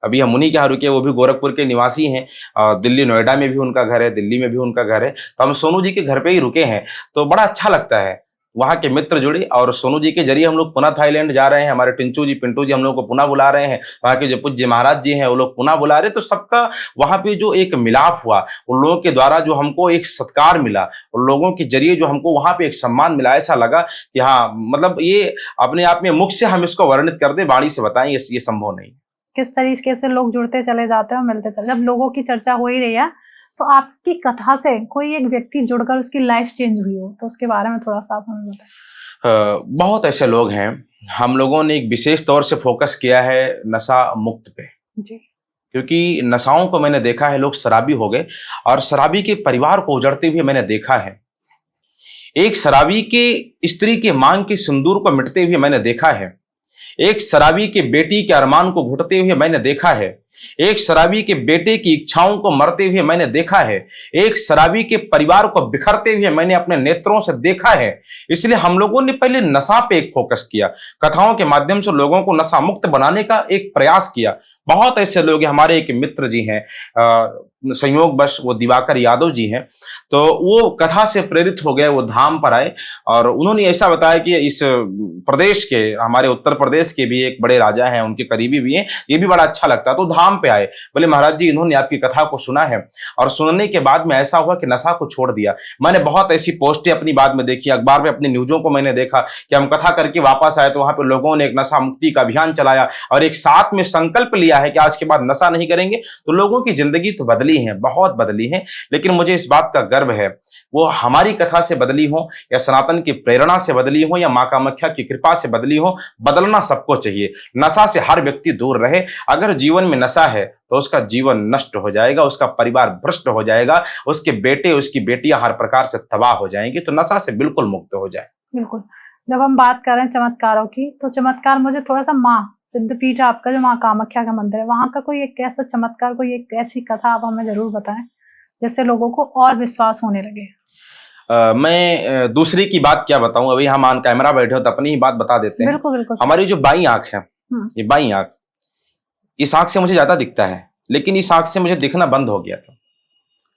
अभी हम उन्हीं के यहाँ रुके। वो भी गोरखपुर के निवासी हैं, दिल्ली नोएडा में भी उनका घर है, दिल्ली में भी उनका घर है। तो हम सोनू जी के घर पे ही रुके हैं, तो बड़ा अच्छा लगता है। वहां के मित्र जुड़े और सोनू जी के जरिए हम लोग पुनः थाईलैंड जा रहे हैं। हमारे टिंचू जी, पिंटू जी हम लोग को पुनः बुला रहे हैं। वहां के जो पूज्य महाराज जी हैं वो लोग पुनः बुला रहे हैं। तो सबका वहां पे जो एक मिलाप हुआ, उन लोगों के द्वारा जो हमको एक सत्कार मिला, उन लोगों के जरिए जो हमको वहां पे एक सम्मान मिला, ऐसा लगा कि हाँ, मतलब ये अपने आप में मुख से हम इसको वर्णित कर दे, वाणी से बताएं, ये संभव नहीं। किस तरीके से लोग जुड़ते चले जाते हैं और मिलते चले। जब लोगों की चर्चा हो ही रही है तो आपकी कथा से कोई एक व्यक्ति जुड़कर उसकी लाइफ चेंज हुई हो, तो उसके बारे में थोड़ा सा आप हमें बताएं। बहुत ऐसे लोग हैं। हम लोगों ने एक विशेष तौर से फोकस किया है नशा मुक्त पे, जी। क्योंकि नशाओं को मैंने देखा है, लोग शराबी हो गए और शराबी के परिवार को उजड़ते हुए मैंने देखा है। एक शराबी के स्त्री के मांग के सिंदूर को मिटते हुए मैंने देखा है। एक शराबी के बेटी के अरमान को घुटते हुए मैंने देखा है। एक शराबी के बेटे की इच्छाओं को मरते हुए मैंने देखा है। एक शराबी के परिवार को बिखरते हुए मैंने अपने नेत्रों से देखा है। इसलिए हम लोगों ने पहले नशा पे एक फोकस किया, कथाओं के माध्यम से लोगों को नशा मुक्त बनाने का एक प्रयास किया। बहुत ऐसे लोग हैं, हमारे एक मित्र जी हैं, संयोगवश वो दिवाकर यादव जी हैं, तो वो कथा से प्रेरित हो गए, वो धाम पर आए और उन्होंने ऐसा बताया कि इस प्रदेश के, हमारे उत्तर प्रदेश के भी एक बड़े राजा हैं, उनके करीबी भी हैं, ये भी बड़ा अच्छा लगता है, तो धाम पे आए। बोले महाराज जी, इन्होंने आपकी कथा को सुना है और सुनने के बाद में ऐसा हुआ कि नशा को छोड़ दिया। मैंने बहुत ऐसी पोस्टें अपनी बाद में देखी, अखबार में अपनी न्यूजों को मैंने देखा कि हम कथा करके वापस आए तो वहां पे लोगों ने एक नशा मुक्ति का अभियान चलाया और एक साथ में संकल्प लिया है कि आज के बाद नशा नहीं करेंगे। तो लोगों की जिंदगी तो बदली है, बहुत बदली है, लेकिन मुझे इस बात का गर्व है वो हमारी कथा से बदली हो या सनातन की प्रेरणा से बदली हो या मां कामाख्या की कृपा से बदली हो। बदलना सबको चाहिए, नशा से हर व्यक्ति दूर रहे। अगर जीवन में नशा है तो उसका जीवन नष्ट हो जाएगा, उसका परिवार भ्रष्ट हो जाएगा, उसके बेटे उसकी बेटियां हर प्रकार से तबाह हो जाएंगी। तो नशा से बिल्कुल मुक्त हो जाए। बिल्कुल। जब हम बात कर रहे हैं चमत्कारों की, तो चमत्कार मुझे थोड़ा सा माँ सिद्धपीठ आपका जो माँ कामाख्या का मंदिर है, वहां का कोई एक ऐसा चमत्कार, कोई एक ऐसी कथा आप हमें जरूर बताएं जिससे लोगों को और विश्वास होने लगे। मैं दूसरी की बात क्या बताऊं, अभी हम ऑन कैमरा बैठे हो तो अपनी ही बात बता देते हैं। बिल्कुल बिल्कुल। हमारी जो बाई आंख है, ये बाई आंख, इस आंख से मुझे ज्यादा दिखता है, लेकिन इस आंख से मुझे दिखना बंद हो गया था।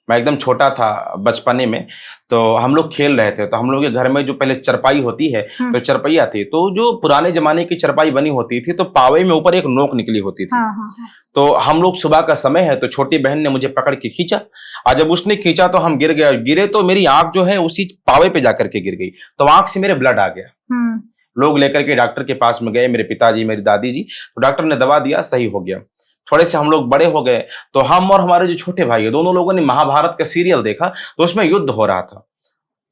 मैं एकदम छोटा था बचपने में, तो हम लोग खेल रहे थे, तो हम लोग के घर में जो पहले चरपाई होती है, तो चरपैया थी, तो जो पुराने जमाने की चरपाई बनी होती थी तो पावे में ऊपर एक नोक निकली होती थी। तो हम लोग सुबह का समय है, तो छोटी बहन ने मुझे पकड़ के खींचा और जब उसने खींचा तो हम गिर गए। गिरे तो मेरी आंख जो है उसी पावे पे जाकर के गिर गई, तो आंख से मेरे ब्लड आ गया। लोग लेकर के डॉक्टर के पास में गए, मेरे पिताजी मेरी दादी जी, तो डॉक्टर ने दवा दिया, सही हो गया। थोड़े से हम लोग बड़े हो गए तो हम और हमारे जो छोटे भाई है, दोनों लोगों ने महाभारत का सीरियल देखा, तो उसमें युद्ध हो रहा था,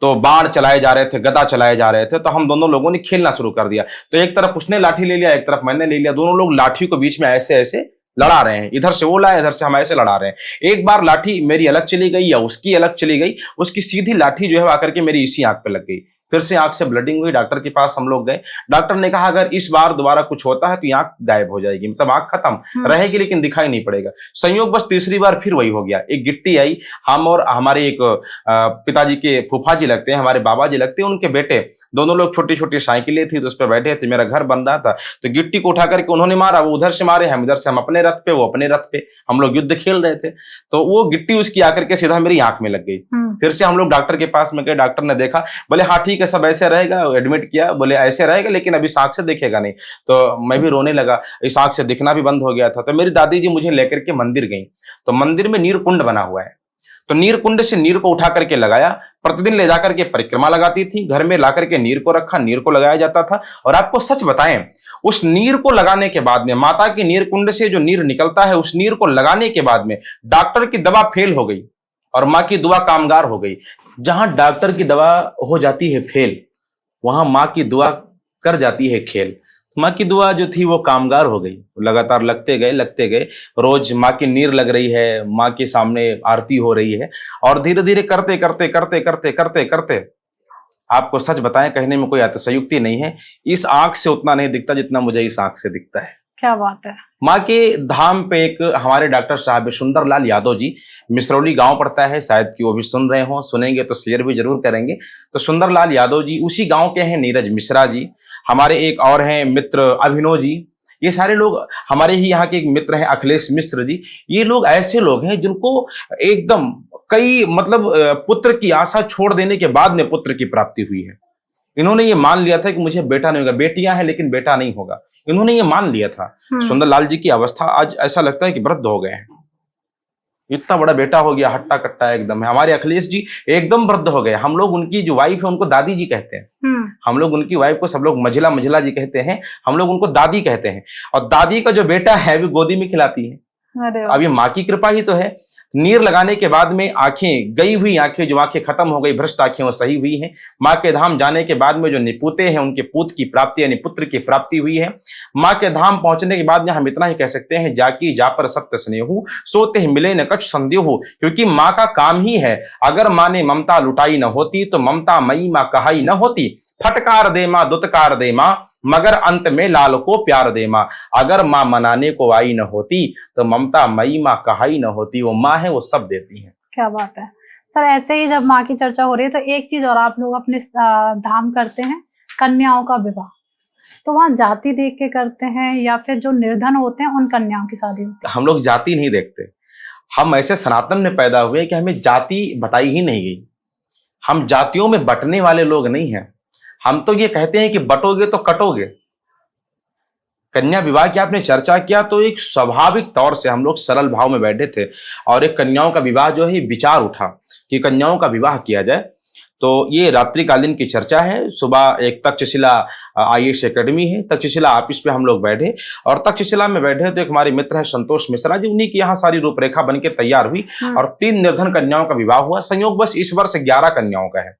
तो बाण चलाए जा रहे थे, गदा चलाए जा रहे थे, तो हम दोनों लोगों ने खेलना शुरू कर दिया। तो एक तरफ उसने लाठी ले लिया, एक तरफ मैंने ले लिया, दोनों लोग लाठी को बीच में ऐसे ऐसे लड़ा रहे हैं, इधर से वो लाए, इधर से हम ऐसे लड़ा रहे हैं। एक बार लाठी मेरी अलग चली गई या उसकी अलग चली गई, उसकी सीधी लाठी जो है आकर के मेरी इसी आंख पे लग गई। फिर से आंख से ब्लडिंग हुई, डॉक्टर के पास हम लोग गए। डॉक्टर ने कहा अगर इस बार दोबारा कुछ होता है तो आंख गायब हो जाएगी, मतलब आंख खत्म रहेगी लेकिन दिखाई नहीं पड़ेगा। संयोग बस तीसरी बार फिर वही हो गया। एक गिट्टी आई, हम और हमारे एक पिताजी के फूफा जी लगते हैं, हमारे बाबा जी लगते हैं, उनके बेटे, दोनों लोग छोटी छोटी साइकिलें थी तो उस पर बैठे थे, मेरा घर बन रहा था, तो गिट्टी को उठा करके उन्होंने मारा, वो उधर से मारे, हम इधर से, हम अपने रथ पे वो अपने रथ पे, हम लोग युद्ध खेल रहे थे, तो वो गिट्टी उसकी आकर के सीधा मेरी आंख में लग गई। फिर से हम लोग डॉक्टर के पास में गए, डॉक्टर ने देखा, बोले हाँ ठीक है सब ऐसे रहेगा, एडमिट किया, बोले ऐसे रहेगा लेकिन अभी आंख से दिखेगा नहीं। तो मैं भी रोने लगा, इस आंख से दिखना भी बंद हो गया था। तो मेरी दादी जी मुझे लेकर के मंदिर गई, तो मंदिर में नीर कुंड बना हुआ है, तो नीर कुंड से नीर को उठा करके लगाया, प्रतिदिन ले जाकर के परिक्रमा लगाती थी, घर में ला करके नीर को रखा, नीर को लगाया जाता था। और आपको सच बताएं, उस नीर को लगाने के बाद में, माता की नीर कुंड से जो नीर निकलता है, उस नीर को लगाने के बाद में डॉक्टर की दवा फेल हो गई और माँ की दुआ कामगार हो गई। जहां डॉक्टर की दवा हो जाती है फेल, वहां माँ की दुआ कर जाती है खेल। माँ की दुआ जो थी वो कामगार हो गई, लगातार लगते गए, रोज माँ की नीर लग रही है, माँ के सामने आरती हो रही है, और धीरे धीरे करते आपको सच बताएं, कहने में कोई अतिशयोक्ति नहीं है, इस आंख से उतना नहीं दिखता जितना मुझे इस आंख से दिखता है। क्या बात है। माँ के धाम पे एक हमारे डॉक्टर साहब सुंदरलाल यादव जी, मिसरौली गांव पड़ता है, शायद कि वो भी सुन रहे हो, सुनेंगे तो शेयर भी जरूर करेंगे। तो सुंदरलाल यादव जी उसी गांव के हैं, नीरज मिश्रा जी, हमारे एक और हैं मित्र अभिनव जी, ये सारे लोग हमारे ही यहाँ के एक मित्र हैं अखिलेश मिश्र जी। ये लोग ऐसे लोग हैं जिनको एकदम कई मतलब पुत्र की आशा छोड़ देने के बाद में पुत्र की प्राप्ति हुई है। इन्होंने ये मान लिया था कि मुझे बेटा नहीं होगा, बेटियां हैं लेकिन बेटा नहीं होगा, इन्होंने ये मान लिया था। सुंदरलाल जी की अवस्था आज ऐसा लगता है कि वृद्ध हो गए हैं, इतना बड़ा बेटा हो गया, हट्टा कट्टा एकदम है। हमारे अखिलेश जी एकदम वृद्ध हो गए। हम लोग उनकी जो वाइफ है उनको दादी जी कहते हैं, हम लोग उनकी वाइफ को सब लोग मझिला मझिला जी कहते हैं, हम लोग उनको दादी कहते हैं। और दादी का जो बेटा है वो गोदी में खिलाती है, अरे अब ये माँ की कृपा ही तो है। नीर लगाने के बाद में आंखें, गई हुई आंखें, जो आंखें खत्म हो गई, भ्रष्ट आंखें, वो सही हुई हैं। माँ के धाम जाने के बाद में जो निपुते हैं, उनके पूत की प्राप्ति यानी पुत्र की प्राप्ति हुई है। माँ के धाम पहुंचने के बाद में हम इतना ही कह सकते हैं, जाकी जा पर सत्य स्नेहु, सोते ही मिले न कछु संदेहु। क्योंकि माँ का काम ही है, अगर माँ ने ममता लुटाई न होती तो ममता मई माँ कहाई न होती। फटकार दे माँ, दुत्कार दे माँ, मगर अंत में लाल को प्यार दे माँ। अगर माँ मनाने को आई न होती तो ममता मई माँ कहाई न होती। वो माँ है, वो सब देती है। क्या बात है सर। ऐसे ही जब माँ की चर्चा हो रही है तो एक चीज और, आप लोग अपने धाम करते हैं कन्याओं का विवाह, तो वहाँ जाति देख के करते हैं या फिर जो निर्धन होते हैं उन कन्याओं की शादी होती है? हम लोग जाति नहीं देखते। हम ऐसे सनातन में पैदा हुए कि हमें जाति बताई ही नहीं गई। हम जातियों में बंटने वाले लोग नहीं हैं। हम तो ये कहते हैं कि बटोगे तो कटोगे। कन्या विवाह की आपने चर्चा किया तो एक स्वाभाविक तौर से हम लोग सरल भाव में बैठे थे और एक कन्याओं का विवाह जो है विचार उठा कि कन्याओं का विवाह किया जाए। तो ये रात्रिकालीन की चर्चा है। सुबह एक तक्षशिला आईएएस एकेडमी है, तक्षशिला ऑफिस पे हम लोग बैठे और तक्षशिला में बैठे तो एक हमारे मित्र है संतोष मिश्रा जी, उन्हीं की यहाँ सारी रूपरेखा बन के तैयार हुई और 3 निर्धन कन्याओं का विवाह हुआ। संयोग बस इस वर्ष 11 कन्याओं का है।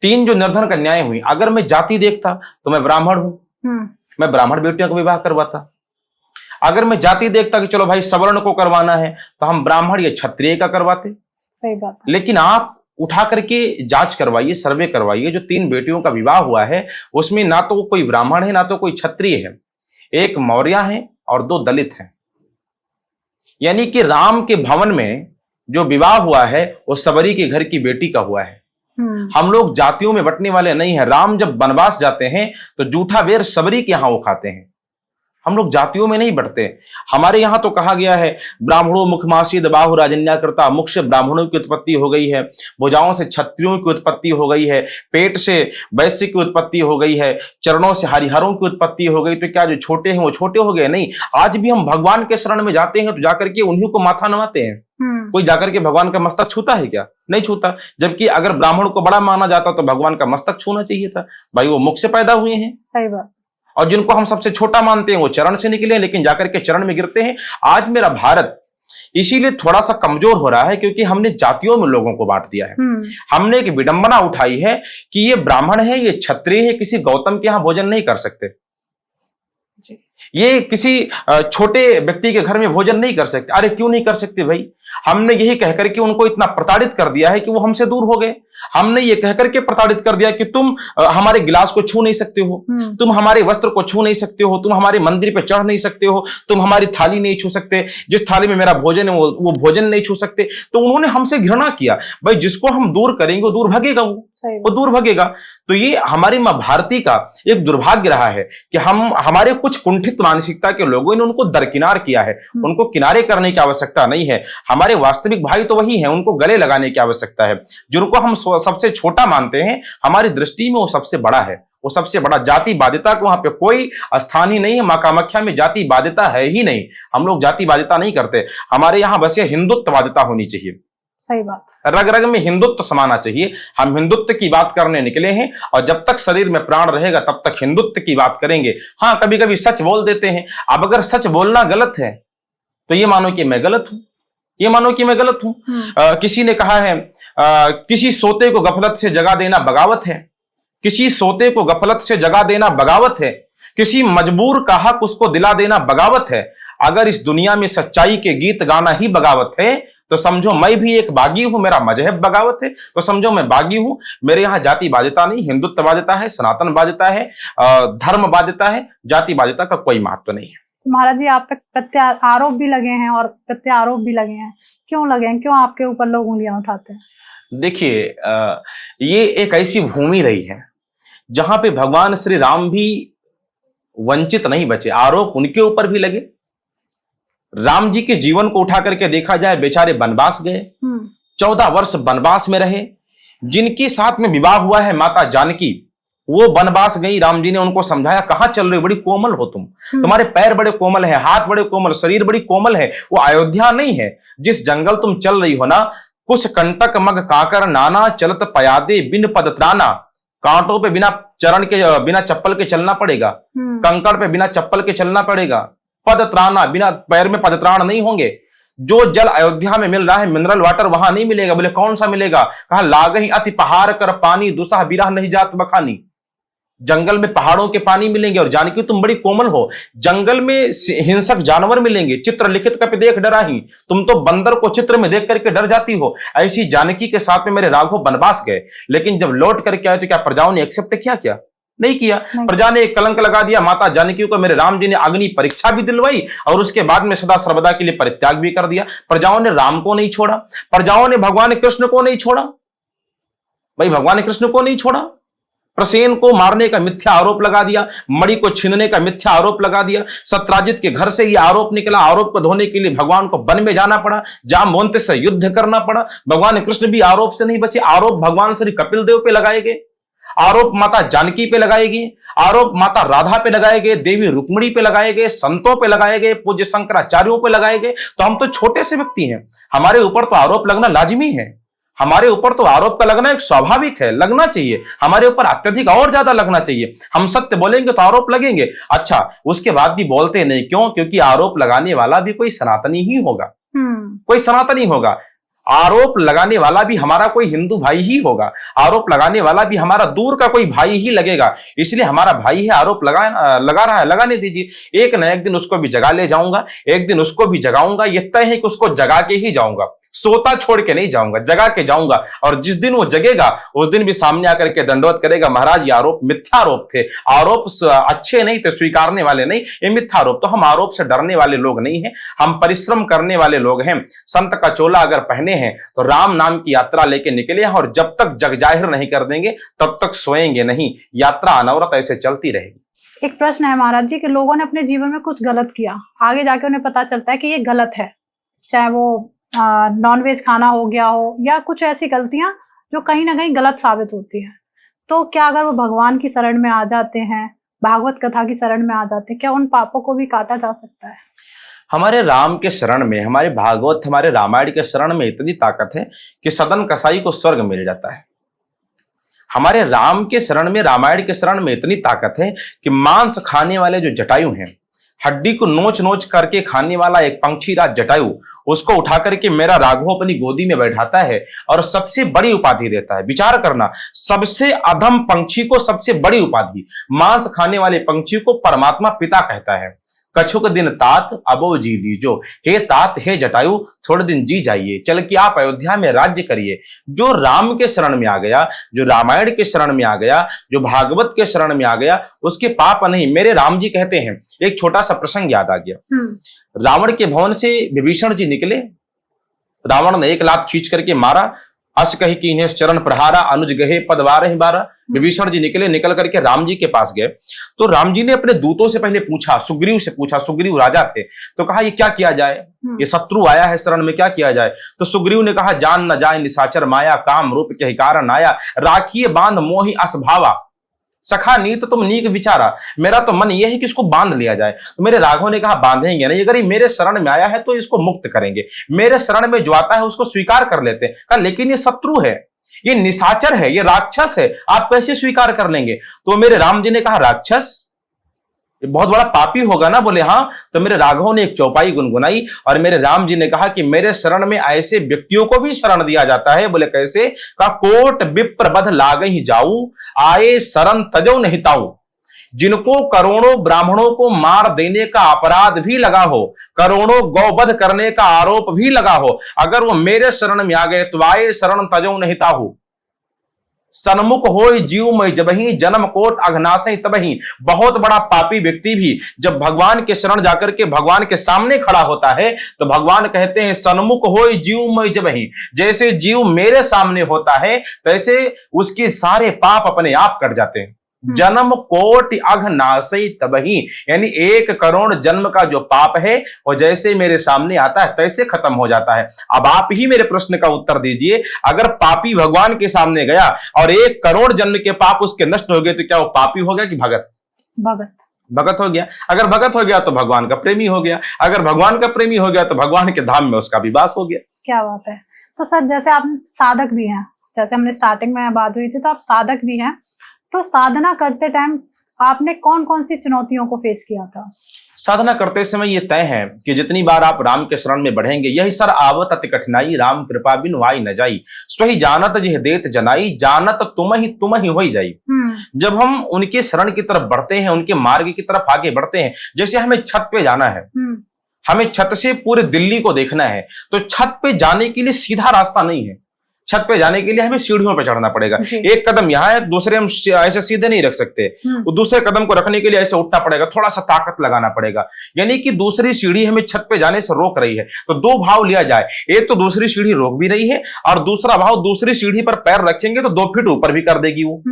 3 जो निर्धन कन्याएं हुई, अगर मैं जाति देखता तो मैं ब्राह्मण हूं, मैं ब्राह्मण बेटियों का विवाह करवाता। अगर मैं जाति देखता कि चलो भाई सवर्ण को करवाना है तो हम ब्राह्मण या क्षत्रिय का करवाते। सही बात है। लेकिन आप उठा करके जांच करवाइए, सर्वे करवाइए, जो 3 बेटियों का विवाह हुआ है उसमें ना तो कोई ब्राह्मण है ना तो कोई क्षत्रिय है, एक मौर्य है और 2 दलित हैं। यानी कि राम के भवन में जो विवाह हुआ है वो सबरी के घर की बेटी का हुआ है। हम लोग जातियों में बंटने वाले नहीं हैं। राम जब वनवास जाते हैं तो जूठा बेर सबरी के यहां वो खाते हैं। हम लोग जातियों में नहीं बढ़ते। हमारे यहां तो कहा गया है ब्राह्मणों मुखमासी दबाहु राजन्या करता, मुख से ब्राह्मणों की उत्पत्ति हो गई है, भुजाओं से क्षत्रियों की उत्पत्ति हो गई है, पेट से वैश्य की उत्पत्ति हो गई है, चरणों से हरिहरों की उत्पत्ति हो गई। तो क्या जो छोटे हैं वो छोटे हो गए? नहीं। आज भी हम भगवान के शरण में जाते हैं तो जाकर के उन्हीं को माथा नवाते हैं। कोई जाकर के भगवान का मस्तक छूता है क्या? नहीं छूता। जबकि अगर ब्राह्मण को बड़ा माना जाता तो भगवान का मस्तक छूना चाहिए था। भाई वो मुख से पैदा हुए हैं। सही बात। और जिनको हम सबसे छोटा मानते हैं वो चरण से निकले, लेकिन जाकर के चरण में गिरते हैं। आज मेरा भारत इसीलिए थोड़ा सा कमजोर हो रहा है क्योंकि हमने जातियों में लोगों को बांट दिया है। हमने एक विडंबना उठाई है कि ये ब्राह्मण है, ये क्षत्रिय है, किसी गौतम के यहां भोजन नहीं कर सकते, ये किसी छोटे व्यक्ति के घर में भोजन नहीं कर सकते। अरे क्यों नहीं कर सकते भाई? हमने यही कहकर के उनको इतना प्रताड़ित कर दिया है कि वो हमसे दूर हो गए। हमने ये कहकर के प्रताड़ित कर दिया कि तुम हमारे गिलास को छू नहीं सकते हो, तुम हमारे वस्त्र को छू नहीं सकते हो, तुम हमारे मंदिर पे चढ़ नहीं सकते हो, तुम हमारी थाली नहीं छू सकते, जिस थाली में मेरा भोजन है वो भोजन नहीं छू सकते। तो उन्होंने हमसे घृणा किया। भाई जिसको हम दूर करेंगे वो दूर भगेगा, वो दूर भगेगा। तो ये हमारी मां भारती का एक दुर्भाग्य रहा है कि हमारे कुछ कुंठित मानसिकता के लोगों ने उनको दरकिनार किया है। उनको किनारे करने की आवश्यकता नहीं है। हमारे वास्तविक भाई तो वही हैं, उनको गले लगाने की आवश्यकता है। जिनको हम सबसे छोटा मानते हैं हमारी दृष्टि में वो सबसे बड़ा है, वो सबसे बड़ा। जाति बाध्यता को वहां पे कोई स्थान ही नहीं है। मां कामाख्या में जाति बाध्यता है ही नहीं। हम लोग जाति बाध्यता नहीं करते। हमारे यहाँ बस ये हिंदुत्व बाध्यता होनी चाहिए। सही बात। रग रग में हिंदुत्व समाना चाहिए। हम हिंदुत्व की बात करने निकले हैं और जब तक शरीर में प्राण रहेगा तब तक हिंदुत्व की बात करेंगे। हाँ, कभी कभी सच बोल देते हैं। अब अगर सच बोलना गलत है तो ये मानो कि मैं गलत हूं, ये मानो कि मैं गलत हूं। किसी ने कहा है किसी सोते को गफलत से जगा देना बगावत है, किसी सोते को गफलत से जगा देना बगावत है, किसी मजबूर का हक उसको दिला देना बगावत है। अगर इस दुनिया में सच्चाई के गीत गाना ही बगावत है तो समझो मैं भी एक बागी हूं, मेरा मजहब बगावत है तो समझो मैं बागी हूं। मेरे यहां जाति बाध्यता नहीं, हिंदुत्व बाध्यता है, सनातन बाध्यता है, धर्म बाध्यता है। जाति बाध्यता का कोई महत्व नहीं है। महाराज जी आप पे प्रत्यारोप भी लगे हैं और प्रत्यारोप भी लगे हैं, क्यों लगे हैं? क्यों आपके ऊपर लोग उंगलियां उठाते हैं? देखिए ये एक ऐसी भूमि रही है जहां पे भगवान श्री राम भी वंचित नहीं बचे। आरोप उनके ऊपर भी लगे। राम जी के जीवन को उठा करके देखा जाए, बेचारे वनवास गए, 14 वर्ष वनवास में रहे। जिनके साथ में विवाह हुआ है माता जानकी, वो वनवास गई। राम जी ने उनको समझाया, कहां चल रहे हो, बड़ी कोमल हो तुम, तुम्हारे पैर बड़े कोमल है, हाथ बड़े कोमल, शरीर बड़ी कोमल है। वो अयोध्या नहीं है। जिस जंगल तुम चल रही हो ना, कुछ कंटक मग काकर नाना, चलत पयादे बिन पद त्राना। कांटों पे बिना चरण के, बिना चप्पल के चलना पड़ेगा, कंकड़ पे बिना चप्पल के चलना पड़ेगा, पदत्राणा, बिना पैर में पदत्राण नहीं होंगे। जो जल अयोध्या में मिल रहा है मिनरल वाटर, वहां नहीं मिलेगा। बोले कौन सा मिलेगा? कहा लागहि अति पहाड़ कर पानी, दुसह बिरह नहीं जात बखानी। जंगल में पहाड़ों के पानी मिलेंगे। और जानकी तुम बड़ी कोमल हो, जंगल में हिंसक जानवर मिलेंगे। चित्र लिखित कपि देख डराही, तुम तो बंदर को चित्र में देख करके डर जाती हो। ऐसी जानकी के साथ में मेरे राघव बनवास गए, लेकिन जब लौट करके आए तो क्या प्रजाओं ने एक्सेप्ट किया? क्या नहीं किया। प्रजा ने एक कलंक लगा दिया। माता जानकी को मेरे राम जी ने अग्नि परीक्षा भी दिलवाई और उसके बाद में सदा सर्वदा के लिए परित्याग भी कर दिया। प्रजाओं ने राम को नहीं छोड़ा, प्रजाओं ने भगवान कृष्ण को नहीं छोड़ा। भाई भगवान कृष्ण को नहीं छोड़ा। प्रसेन को मारने का मिथ्या आरोप लगा दिया, मणि को छीनने का मिथ्या आरोप लगा दिया। सत्राजित के घर से यह आरोप निकला। आरोप को धोने के लिए भगवान को वन में जाना पड़ा, जामवंत से युद्ध करना पड़ा। भगवान कृष्ण भी आरोप से नहीं बचे। आरोप भगवान श्री कपिल देव पे लगाए गए, आरोप माता जानकी पे लगाए गए, आरोप माता राधा पे लगाए गए, देवी रुक्मिणी पे लगाए गए, संतों पे लगाए गए, पूज्य शंकराचार्यों पे लगाए गए। तो हम तो छोटे से व्यक्ति हैं, हमारे ऊपर तो आरोप लगना लाजिमी है। हमारे ऊपर तो आरोप का लगना एक स्वाभाविक है, लगना चाहिए। हमारे ऊपर अत्यधिक और ज्यादा लगना चाहिए। हम सत्य बोलेंगे तो आरोप लगेंगे। अच्छा, उसके बाद भी बोलते नहीं क्यों? क्योंकि आरोप लगाने वाला भी कोई सनातनी ही होगा, कोई सनातनी होगा। आरोप लगाने वाला भी हमारा कोई हिंदू भाई ही होगा। आरोप लगाने वाला भी हमारा दूर का कोई भाई ही लगेगा। इसलिए हमारा भाई है, आरोप लगा रहा है, लगाने दीजिए। एक न एक दिन उसको भी जगा ले जाऊंगा, एक दिन उसको भी जगाऊंगा। ये तय है कि उसको जगा के ही जाऊंगा, सोता छोड़ के नहीं जाऊंगा, जगा के जाऊंगा। और जिस दिन वो जगेगा उस दिन भी सामने आकर के दंडवत करेगा, महाराज ये आरोप मिथ्या आरोप थे, आरोप अच्छे नहीं थे, स्वीकारने वाले नहीं, ये मिथ्या आरोप। तो हम आरोप से डरने वाले लोग नहीं हैं, हम परिश्रम करने वाले लोग हैं। संत का चोला अगर पहने हैं तो राम नाम की यात्रा लेके निकले हैं, और जब तक जग जाहिर नहीं कर देंगे तब तक सोएंगे नहीं। यात्रा अनवरत ऐसे चलती रहेगी। एक प्रश्न है महाराज जी कि लोगों ने अपने जीवन में कुछ गलत किया, आगे जाके उन्हें पता चलता है कि ये गलत है, चाहे वो नॉनवेज खाना हो गया हो या कुछ ऐसी गलतियां जो कहीं ना कहीं गलत साबित होती है। तो क्या अगर वो भगवान की शरण में आ जाते हैं, भागवत कथा की शरण में आ जाते हैं, क्या उन पापों को भी काटा जा सकता है? हमारे राम के शरण में, हमारे भागवत, हमारे रामायण के शरण में इतनी ताकत है कि सदन कसाई को स्वर्ग मिल जाता है। हमारे राम के शरण में, रामायण के शरण में इतनी ताकत है कि मांस खाने वाले जो जटायु हैं, हड्डी को नोच नोच करके खाने वाला एक पंक्षी राज जटायु, उसको उठा करके मेरा राघव अपनी गोदी में बैठाता है और सबसे बड़ी उपाधि देता है। विचार करना, सबसे अधम पंक्षी को सबसे बड़ी उपाधि, मांस खाने वाले पंक्षी को परमात्मा पिता कहता है। कछुक दिन तात अबो जी लीजो, हे तात, हे जटायु, थोड़े दिन जी जाइए, चल के आप अयोध्या में राज्य करिए। जो राम के शरण में आ गया, जो रामायण के शरण में आ गया, जो भागवत के शरण में आ गया, उसके पाप नहीं। मेरे राम जी कहते हैं, एक छोटा सा प्रसंग याद आ गया। रावण के भवन से विभीषण जी निकले, रावण ने एक लात खींच करके मारा, अस कही कि इन्हें चरण प्रहारा, अनुज गहे पदवार ही बारा। विभीषण जी निकले, निकल करके राम जी के पास गए। तो राम जी ने अपने दूतों से पहले पूछा, सुग्रीव से पूछा, सुग्रीव राजा थे, तो कहा ये क्या किया जाए, ये शत्रु आया है शरण में, क्या किया जाए? तो सुग्रीव ने कहा, जान न जाए निशाचर माया, काम रूप के कारण आया, राखिए बांध मोहि असभावा, सखा नीत तुम नीक विचारा। मेरा तो मन यह है कि इसको बांध लिया जाए। तो मेरे राघव ने कहा, बांधेंगे नहीं, अगर ये मेरे शरण में आया है तो इसको मुक्त करेंगे, मेरे शरण में जो आता है उसको स्वीकार कर लेते हैं। कहा लेकिन ये शत्रु है, ये निशाचर है, ये राक्षस है, आप कैसे स्वीकार कर लेंगे? तो मेरे राम जी ने कहा, राक्षस ये बहुत बड़ा पापी होगा ना? बोले हाँ। तो मेरे राघव ने एक चौपाई गुनगुनाई और मेरे राम जी ने कहा कि मेरे शरण में ऐसे व्यक्तियों को भी शरण दिया जाता है। बोले कैसे? कहा, कोट विप्र बध लागहि जाऊ, आए शरण तजो नहीं ताऊ। जिनको करोड़ों ब्राह्मणों को मार देने का अपराध भी लगा हो, करोड़ों गौवध करने का आरोप भी लगा हो, अगर वो मेरे शरण में आ गए तो आए शरण तजो नहीं ताहू। सन्मुख होय जीव मई जबहि, जन्म कोट अघनासहि तबहि। बहुत बड़ा पापी व्यक्ति भी जब भगवान के शरण जाकर के भगवान के सामने खड़ा होता है तो भगवान कहते हैं, सन्मुख होय जीव मई जबहि। जैसे जीव मेरे सामने होता है तैसे उसके सारे पाप अपने आप कट जाते हैं। जन्म कोटि अघनासहि तबहि, यानी 1 करोड़ जन्म का जो पाप है वो जैसे मेरे सामने आता है तैसे खत्म हो जाता है। अब आप ही मेरे प्रश्न का उत्तर दीजिए, अगर पापी भगवान के सामने गया और 1 करोड़ जन्म के पाप उसके नष्ट हो गए तो क्या वो पापी हो गया कि भगत? भगत हो गया। अगर भगत हो गया तो भगवान का प्रेमी हो गया, अगर भगवान का प्रेमी हो गया तो भगवान के धाम में उसका भी वास हो गया। क्या बात है। तो सर जैसे आप साधक भी हैं, जैसे हमने स्टार्टिंग में बात हुई थी, तो आप साधक भी हैं, तो साधना करते टाइम आपने कौन कौन सी चुनौतियों को फेस किया था? साधना करते समय ये तय है कि जितनी बार आप राम के शरण में बढ़ेंगे, यही सर आवत अति कठिनाई, राम कृपा बिनु आई न जाई, स्वही जानत जिह देत जनाई, जानत तुम ही होई जाई। जब हम उनके शरण की तरफ बढ़ते हैं, उनके मार्ग की तरफ आगे बढ़ते हैं, जैसे हमें छत पे जाना है, हमें छत से पूरे दिल्ली को देखना है, तो छत पे जाने के लिए सीधा रास्ता नहीं है, छत पे जाने के लिए हमें सीढ़ियों पे चढ़ना पड़ेगा। एक कदम यहाँ है, दूसरे हम ऐसे सीधे नहीं रख सकते, तो दूसरे कदम को रखने के लिए ऐसे उठना पड़ेगा, थोड़ा सा ताकत लगाना पड़ेगा, यानी कि दूसरी सीढ़ी हमें छत पे जाने से रोक रही है। तो दो भाव लिया जाए, एक तो दूसरी सीढ़ी रोक भी रही है, और दूसरा भाव दूसरी सीढ़ी पर पैर रखेंगे तो 2 फीट ऊपर भी कर देगी वो,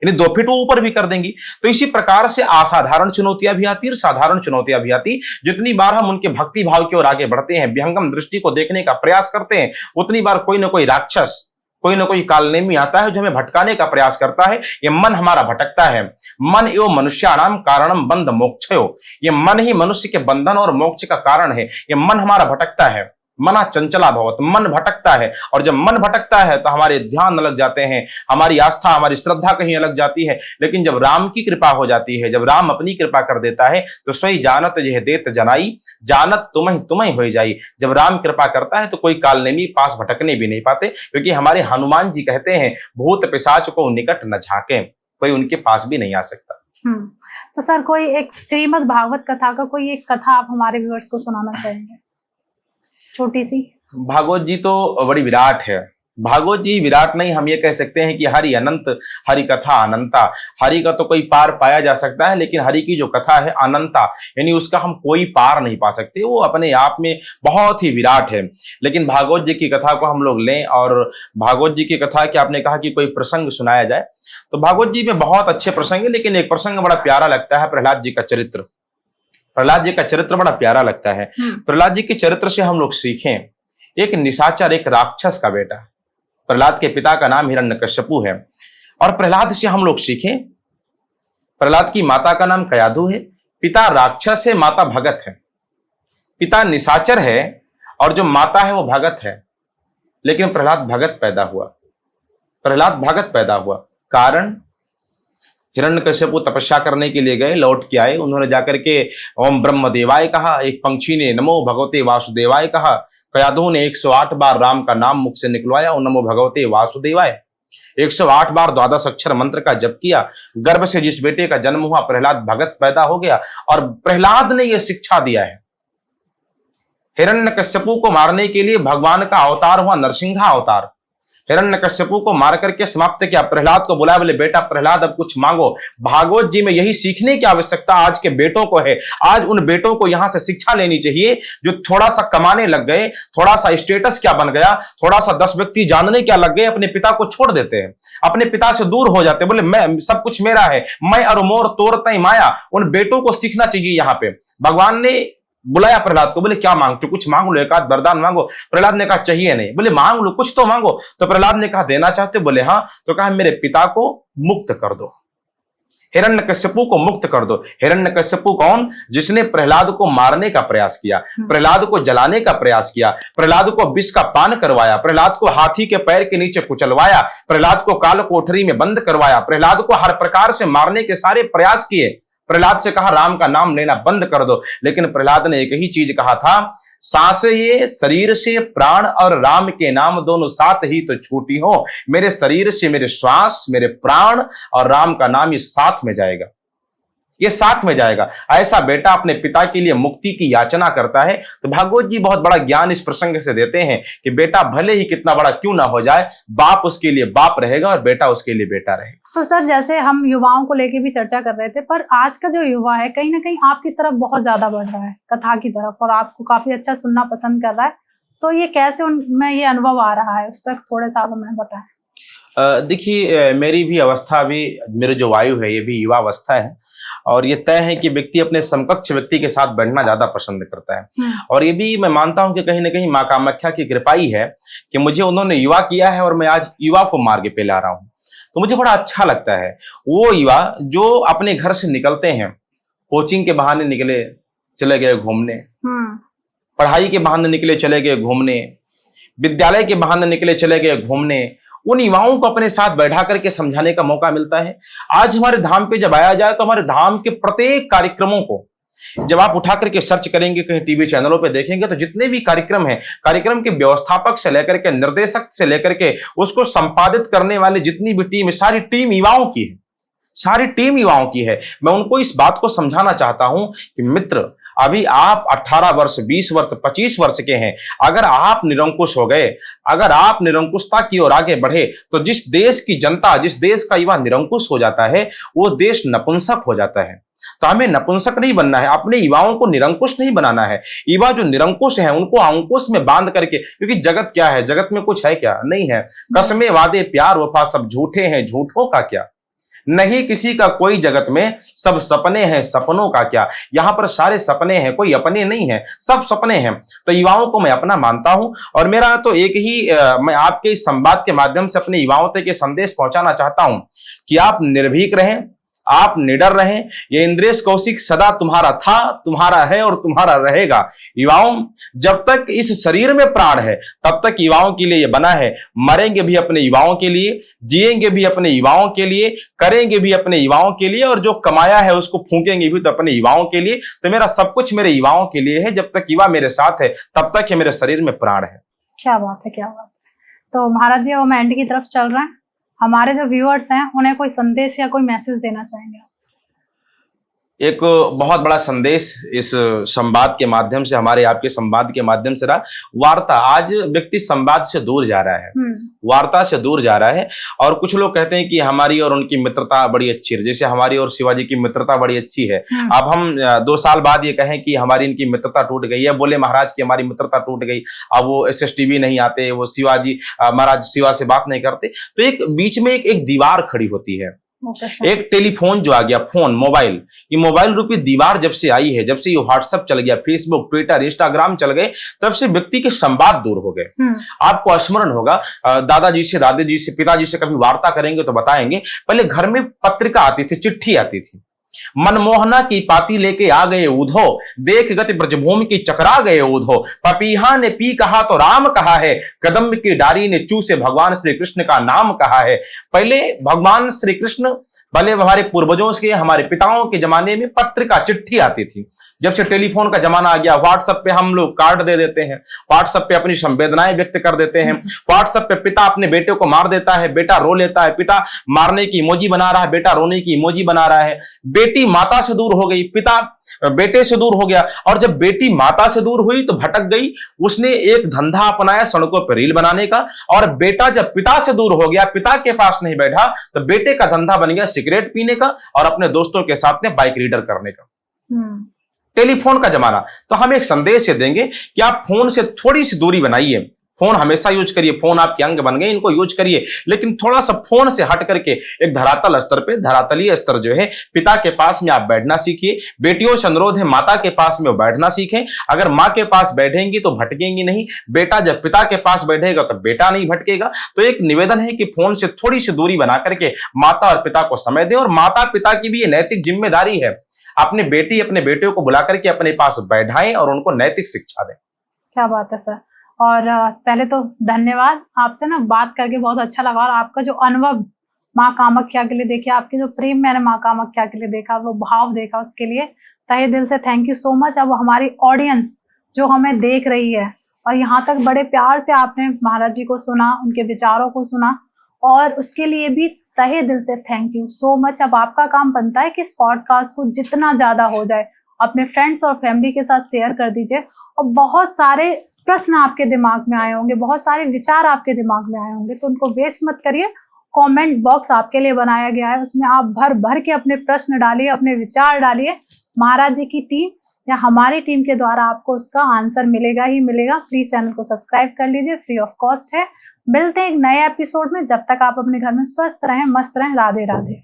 यानी 2 फीट वो ऊपर भी कर देंगी। तो इसी प्रकार से असाधारण चुनौतियां भी आती, साधारण चुनौतियां भी आती। जितनी बार हम उनके भक्ति भाव की ओर आगे बढ़ते हैं, विहंगम दृष्टि को देखने का प्रयास करते हैं, उतनी बार कोई ना कोई राक्षस, कोई ना कोई कालनेमी आता है जो हमें भटकाने का प्रयास करता है। ये मन हमारा भटकता है। मन एवं मनुष्याणाम कारणम बंध मोक्षयो, ये मन ही मनुष्य के बंधन और मोक्ष का कारण है। ये मन हमारा भटकता है, मना चंचला भवत, मन भटकता है, और जब मन भटकता है तो हमारे ध्यान अलग जाते हैं, हमारी आस्था, हमारी श्रद्धा कहीं अलग जाती है। लेकिन जब राम की कृपा हो जाती है, जब राम अपनी कृपा कर देता है, तो स्वयं जानत जिह देत जनाई, जानत तुम ही हो जाई। जब राम कृपा करता है तो कोई कालनेमी पास भटकने भी नहीं पाते, क्योंकि हमारे हनुमान जी कहते हैं, भूत पिशाच को निकट न झाके, कोई उनके पास भी नहीं आ सकता। तो सर, कोई एक श्रीमद् भागवत कथा का कोई एक कथा आप हमारे व्यूअर्स को सुनाना चाहेंगे, छोटी सी? भागवत जी तो बड़ी विराट है। भागवत जी विराट नहीं, हम ये कह सकते हैं कि हरि अनंत, हरि कथा अनंता। हरि का तो कोई पार पाया जा सकता है, लेकिन हरि की जो कथा है अनंता, यानी उसका हम कोई पार नहीं पा सकते, वो अपने आप में बहुत ही विराट है। लेकिन भागवत जी की कथा को हम लोग लें, और भागवत जी की कथा की आपने कहा कि कोई प्रसंग सुनाया जाए, तो भागवत जी में बहुत अच्छे प्रसंग है, लेकिन एक प्रसंग बड़ा प्यारा लगता है, प्रहलाद जी का चरित्र। प्रहलाद जी का चरित्र बड़ा प्यारा लगता है। प्रहलाद जी के चरित्र से हम लोग सीखें। एक निशाचर, एक राक्षस का बेटा, प्रहलाद के पिता का नाम हिरण्यकश्यपु है, और प्रहलाद से हम लोग सीखें। प्रहलाद की माता का नाम कयाधु है, पिता राक्षस है, माता भगत है। पिता निशाचर है और जो माता है वो भगत है, लेकिन प्रहलाद भगत पैदा हुआ। प्रहलाद भगत पैदा हुआ, कारण हिरण्यकश्यपु तपस्या करने के लिए गए, लौट के आए, उन्होंने जाकर के ओम ब्रह्म देवाय कहा, एक पंक्षी ने नमो भगवते वासुदेवाय कहा, कयाधु ने 108 बार राम का नाम मुख से निकलवाया, और नमो भगवते वासुदेवाय 108 बार 12 अक्षर मंत्र का जप किया। गर्भ से जिस बेटे का जन्म हुआ, प्रहलाद भगत पैदा हो गया, और प्रहलाद ने यह शिक्षा दिया है। हिरण्यकश्यपु को मारने के लिए भगवान का अवतार हुआ, नरसिंह अवतार। हिरण्यकश्यपु को मार करके समाप्त किया, प्रहलाद को बुलाया, बोले बेटा प्रहलाद अब कुछ मांगो। भागवत जी में यही सीखने की आवश्यकता आज के बेटों को है। आज उन बेटों को यहां से शिक्षा लेनी चाहिए जो थोड़ा सा कमाने लग गए, थोड़ा सा स्टेटस क्या बन गया, थोड़ा सा 10 व्यक्ति जानने क्या लग गए, अपने पिता को छोड़ देते हैं, अपने पिता से दूर हो जाते हैं, बोले मैं सब कुछ मेरा है, मैं और मोर तोर तय माया। उन बेटों को सीखना चाहिए। यहाँ पे भगवान ने बुलाया प्रहलाद को, बोले क्या मांगते, कुछ मांग लो, एक आध वरदान मांगो। प्रहलाद ने कहा चाहिए नहीं। बोले मांग लो, कुछ तो मांगो। तो प्रहलाद ने कहा देना चाहते? बोले हाँ। तो कहा मेरे पिता को मुक्त कर दो, हिरण्यकश्यपु को मुक्त कर दो। हिरण्यकश्यपु कौन? जिसने प्रहलाद को मारने का प्रयास किया, प्रहलाद को जलाने का प्रयास किया, प्रहलाद को विष का पान करवाया, प्रहलाद को हाथी के पैर के नीचे कुचलवाया, प्रहलाद को काल कोठरी में बंद करवाया, प्रहलाद को हर प्रकार से मारने के सारे प्रयास किए। प्रहलाद से कहा राम का नाम लेना बंद कर दो, लेकिन प्रहलाद ने एक ही चीज कहा था, सांस ये शरीर से प्राण और राम के नाम दोनों साथ ही तो छूटी हो। मेरे शरीर से मेरे श्वास, मेरे प्राण और राम का नाम ये साथ में जाएगा, ये साथ में जाएगा। ऐसा बेटा अपने पिता के लिए मुक्ति की याचना करता है। तो भागवत जी बहुत बड़ा ज्ञान इस प्रसंग से देते हैं कि बेटा भले ही कितना बड़ा क्यों ना हो जाए, बाप उसके लिए बाप रहेगा और बेटा उसके लिए बेटा रहेगा। तो सर, जैसे हम युवाओं को लेके भी चर्चा कर रहे थे, पर आज का जो युवा है कहीं ना कहीं आपकी तरफ बहुत ज्यादा बढ़ रहा है, कथा की तरफ, और आपको काफी अच्छा सुनना पसंद कर रहा है। तो ये कैसे उनमें ये अनुभव आ रहा है, उस पर थोड़े सा हमें बताएं। देखिए मेरी भी अवस्था भी, मेरे जो वायु है ये भी युवा अवस्था है, और ये तय है कि व्यक्ति अपने समकक्ष व्यक्ति के साथ बैठना ज्यादा पसंद करता है। और ये भी मैं मानता हूं कि कहीं ना कहीं माँ कामाख्या की कृपा ही है कि मुझे उन्होंने युवा किया है और मैं आज युवा को मार्ग पे ला रहा हूं। तो मुझे बड़ा अच्छा लगता है वो युवा जो अपने घर से निकलते हैं, कोचिंग के बहाने निकले चले गए घूमने, पढ़ाई के बहाने निकले चले गए घूमने, विद्यालय के बहाने निकले चले गए घूमने, उन युवाओं को अपने साथ बैठा करके समझाने का मौका मिलता है। आज हमारे धाम पे जब आया जाए तो हमारे धाम के प्रत्येक कार्यक्रमों को जब आप उठा करके सर्च करेंगे, कहीं टीवी चैनलों पे देखेंगे, तो जितने भी कार्यक्रम हैं, कार्यक्रम के व्यवस्थापक से लेकर के निर्देशक से लेकर के उसको संपादित करने वाले जितनी भी टीम है, सारी टीम युवाओं की है, सारी टीम युवाओं की है। मैं उनको इस बात को समझाना चाहता हूं कि मित्र, अभी आप 18 वर्ष, 20 वर्ष, 25 वर्ष के हैं, अगर आप निरंकुश हो गए, अगर आप निरंकुशता की ओर आगे बढ़े, तो जिस देश की जनता, जिस देश का युवा निरंकुश हो जाता है, वो देश नपुंसक हो जाता है। तो हमें नपुंसक नहीं बनना है, अपने युवाओं को निरंकुश नहीं बनाना है। युवा जो निरंकुश है उनको अंकुश में बांध करके, क्योंकि जगत क्या है, जगत में कुछ है क्या? नहीं है। कसमें, वादे, प्यार, वफा सब झूठे हैं, झूठों का क्या? नहीं किसी का कोई जगत में, सब सपने हैं, सपनों का क्या? यहां पर सारे सपने हैं, कोई अपने नहीं है, सब सपने हैं। तो युवाओं को मैं अपना मानता हूं और मेरा तो एक ही मैं आपके इस संवाद के माध्यम से अपने युवाओं तक ये संदेश पहुंचाना चाहता हूं कि आप निर्भीक रहें, आप निडर रहें। ये इंद्रेश कौशिक सदा तुम्हारा था, तुम्हारा है और तुम्हारा रहेगा। युवाओं, जब तक इस शरीर में प्राण है तब तक युवाओं के लिए ये बना है। मरेंगे भी अपने युवाओं के लिए, जिएंगे भी अपने युवाओं के लिए, करेंगे भी अपने युवाओं के लिए, और जो कमाया है उसको फूंकेंगे भी तो अपने युवाओं के लिए। तो मेरा सब कुछ मेरे युवाओं के लिए है। जब तक युवा मेरे साथ है तब तक ये मेरे शरीर में प्राण है। क्या बात है, क्या बात है। तो महाराज जी, हम एंड की तरफ चल रहे हैं। हमारे जो व्यूअर्स हैं उन्हें कोई संदेश या कोई मैसेज देना चाहेंगे? एक बहुत बड़ा संदेश इस संवाद के माध्यम से, हमारे आपके संवाद के माध्यम से रहा। वार्ता, आज व्यक्ति संवाद से दूर जा रहा है, वार्ता से दूर जा रहा है। और कुछ लोग कहते हैं कि हमारी और उनकी मित्रता बड़ी अच्छी है, जैसे हमारी और शिवाजी की मित्रता बड़ी अच्छी है। अब हम 2 साल बाद ये कहें कि हमारी इनकी मित्रता टूट गई है, बोले महाराज की हमारी मित्रता टूट गई, अब वो SSTV नहीं आते, वो शिवाजी महाराज शिवा से बात नहीं करते, तो एक बीच में एक दीवार खड़ी होती है। एक टेलीफोन जो आ गया, फोन, मोबाइल, ये मोबाइल रूपी दीवार जब से आई है, जब से ये व्हाट्सएप चल गया, फेसबुक, ट्विटर, इंस्टाग्राम चल गए, तब से व्यक्ति के संवाद दूर हो गए। आपको स्मरण होगा, दादाजी से, दादी जी से, पिताजी से कभी वार्ता करेंगे तो बताएंगे, पहले घर में पत्रिका आती थी, चिट्ठी आती थी। मनमोहना की पाती लेके आ गए उधो, देख गति ब्रजभूमि की चकरा गए उधो, पपीहा ने पी कहा तो राम कहा है, कदम की डारी ने चू से भगवान श्री कृष्ण का नाम कहा है। पहले भगवान श्री कृष्ण, भले हमारे पूर्वजों के, हमारे पिताओं के जमाने में पत्रिका, चिट्ठी आती थी। जब से टेलीफोन का जमाना आ गया, व्हाट्सएप पे हम लोग कार्ड दे देते हैं, व्हाट्सएप पे अपनी संवेदनाएं व्यक्त कर देते हैं, व्हाट्सएप पे पिता अपने बेटे को मार देता है, बेटा रो लेता है, पिता मारने की इमोजी बना रहा है, बेटा रोने की इमोजी बना रहा है। बेटी माता से दूर हो गई, पिता बेटे से दूर हो गया, और जब बेटी माता से दूर हुई तो भटक गई, उसने एक धंधा अपनाया सड़कों पर रील बनाने का, और बेटा जब पिता से दूर हो गया, पिता के पास नहीं बैठा, तो बेटे का धंधा बन गया सिगरेट पीने का और अपने दोस्तों के साथ में बाइक रीडर करने का। टेलीफोन का जमाना। तो हम एक संदेश ये देंगे कि आप फोन से थोड़ी सी दूरी बनाइए। फोन हमेशा यूज करिए, फोन आपके अंग बन गए, इनको यूज करिए, लेकिन थोड़ा सा फोन से हट करके एक धरातल स्तर पे, धरातलीय स्तर जो है, पिता के पास में आप बैठना सीखिए। बेटियों से अनुरोध है, माता के पास में बैठना सीखें। अगर माँ के पास बैठेंगी तो भटकेंगी नहीं, बेटा जब पिता के पास बैठेगा तो बेटा नहीं भटकेगा। तो एक निवेदन है कि फोन से थोड़ी सी दूरी बना करके माता और पिता को समय दें, और माता पिता की भी ये नैतिक जिम्मेदारी है, अपने बेटी अपने बेटे को बुला करके अपने पास बैठाएं और उनको नैतिक शिक्षा दें। क्या बात है सर। और पहले तो धन्यवाद, आपसे ना बात करके बहुत अच्छा लगा, और आपका जो अनुभव माँ कामाख्या के लिए देखिए, आपकी जो प्रेम मैंने माँ कामाख्या के लिए देखा, वो भाव देखा, उसके लिए तहे दिल से थैंक यू सो मच। अब हमारी ऑडियंस जो हमें देख रही है और यहाँ तक बड़े प्यार से आपने महाराज जी को सुना, उनके विचारों को सुना, और उसके लिए भी तहे दिल से थैंक यू सो मच। अब आपका काम बनता है कि इस पॉडकास्ट को जितना ज्यादा हो जाए अपने फ्रेंड्स और फैमिली के साथ शेयर कर दीजिए। और बहुत सारे प्रश्न आपके दिमाग में आए होंगे, बहुत सारे विचार आपके दिमाग में आए होंगे, तो उनको वेस्ट मत करिए। कमेंट बॉक्स आपके लिए बनाया गया है, उसमें आप भर भर के अपने प्रश्न डालिए, अपने विचार डालिए। महाराज जी की टीम या हमारी टीम के द्वारा आपको उसका आंसर मिलेगा ही मिलेगा। प्लीज चैनल को सब्सक्राइब कर लीजिए, फ्री ऑफ कॉस्ट है। मिलते हैं एक नए एपिसोड में, जब तक आप अपने घर में स्वस्थ रहें, मस्त रहें। राधे राधे।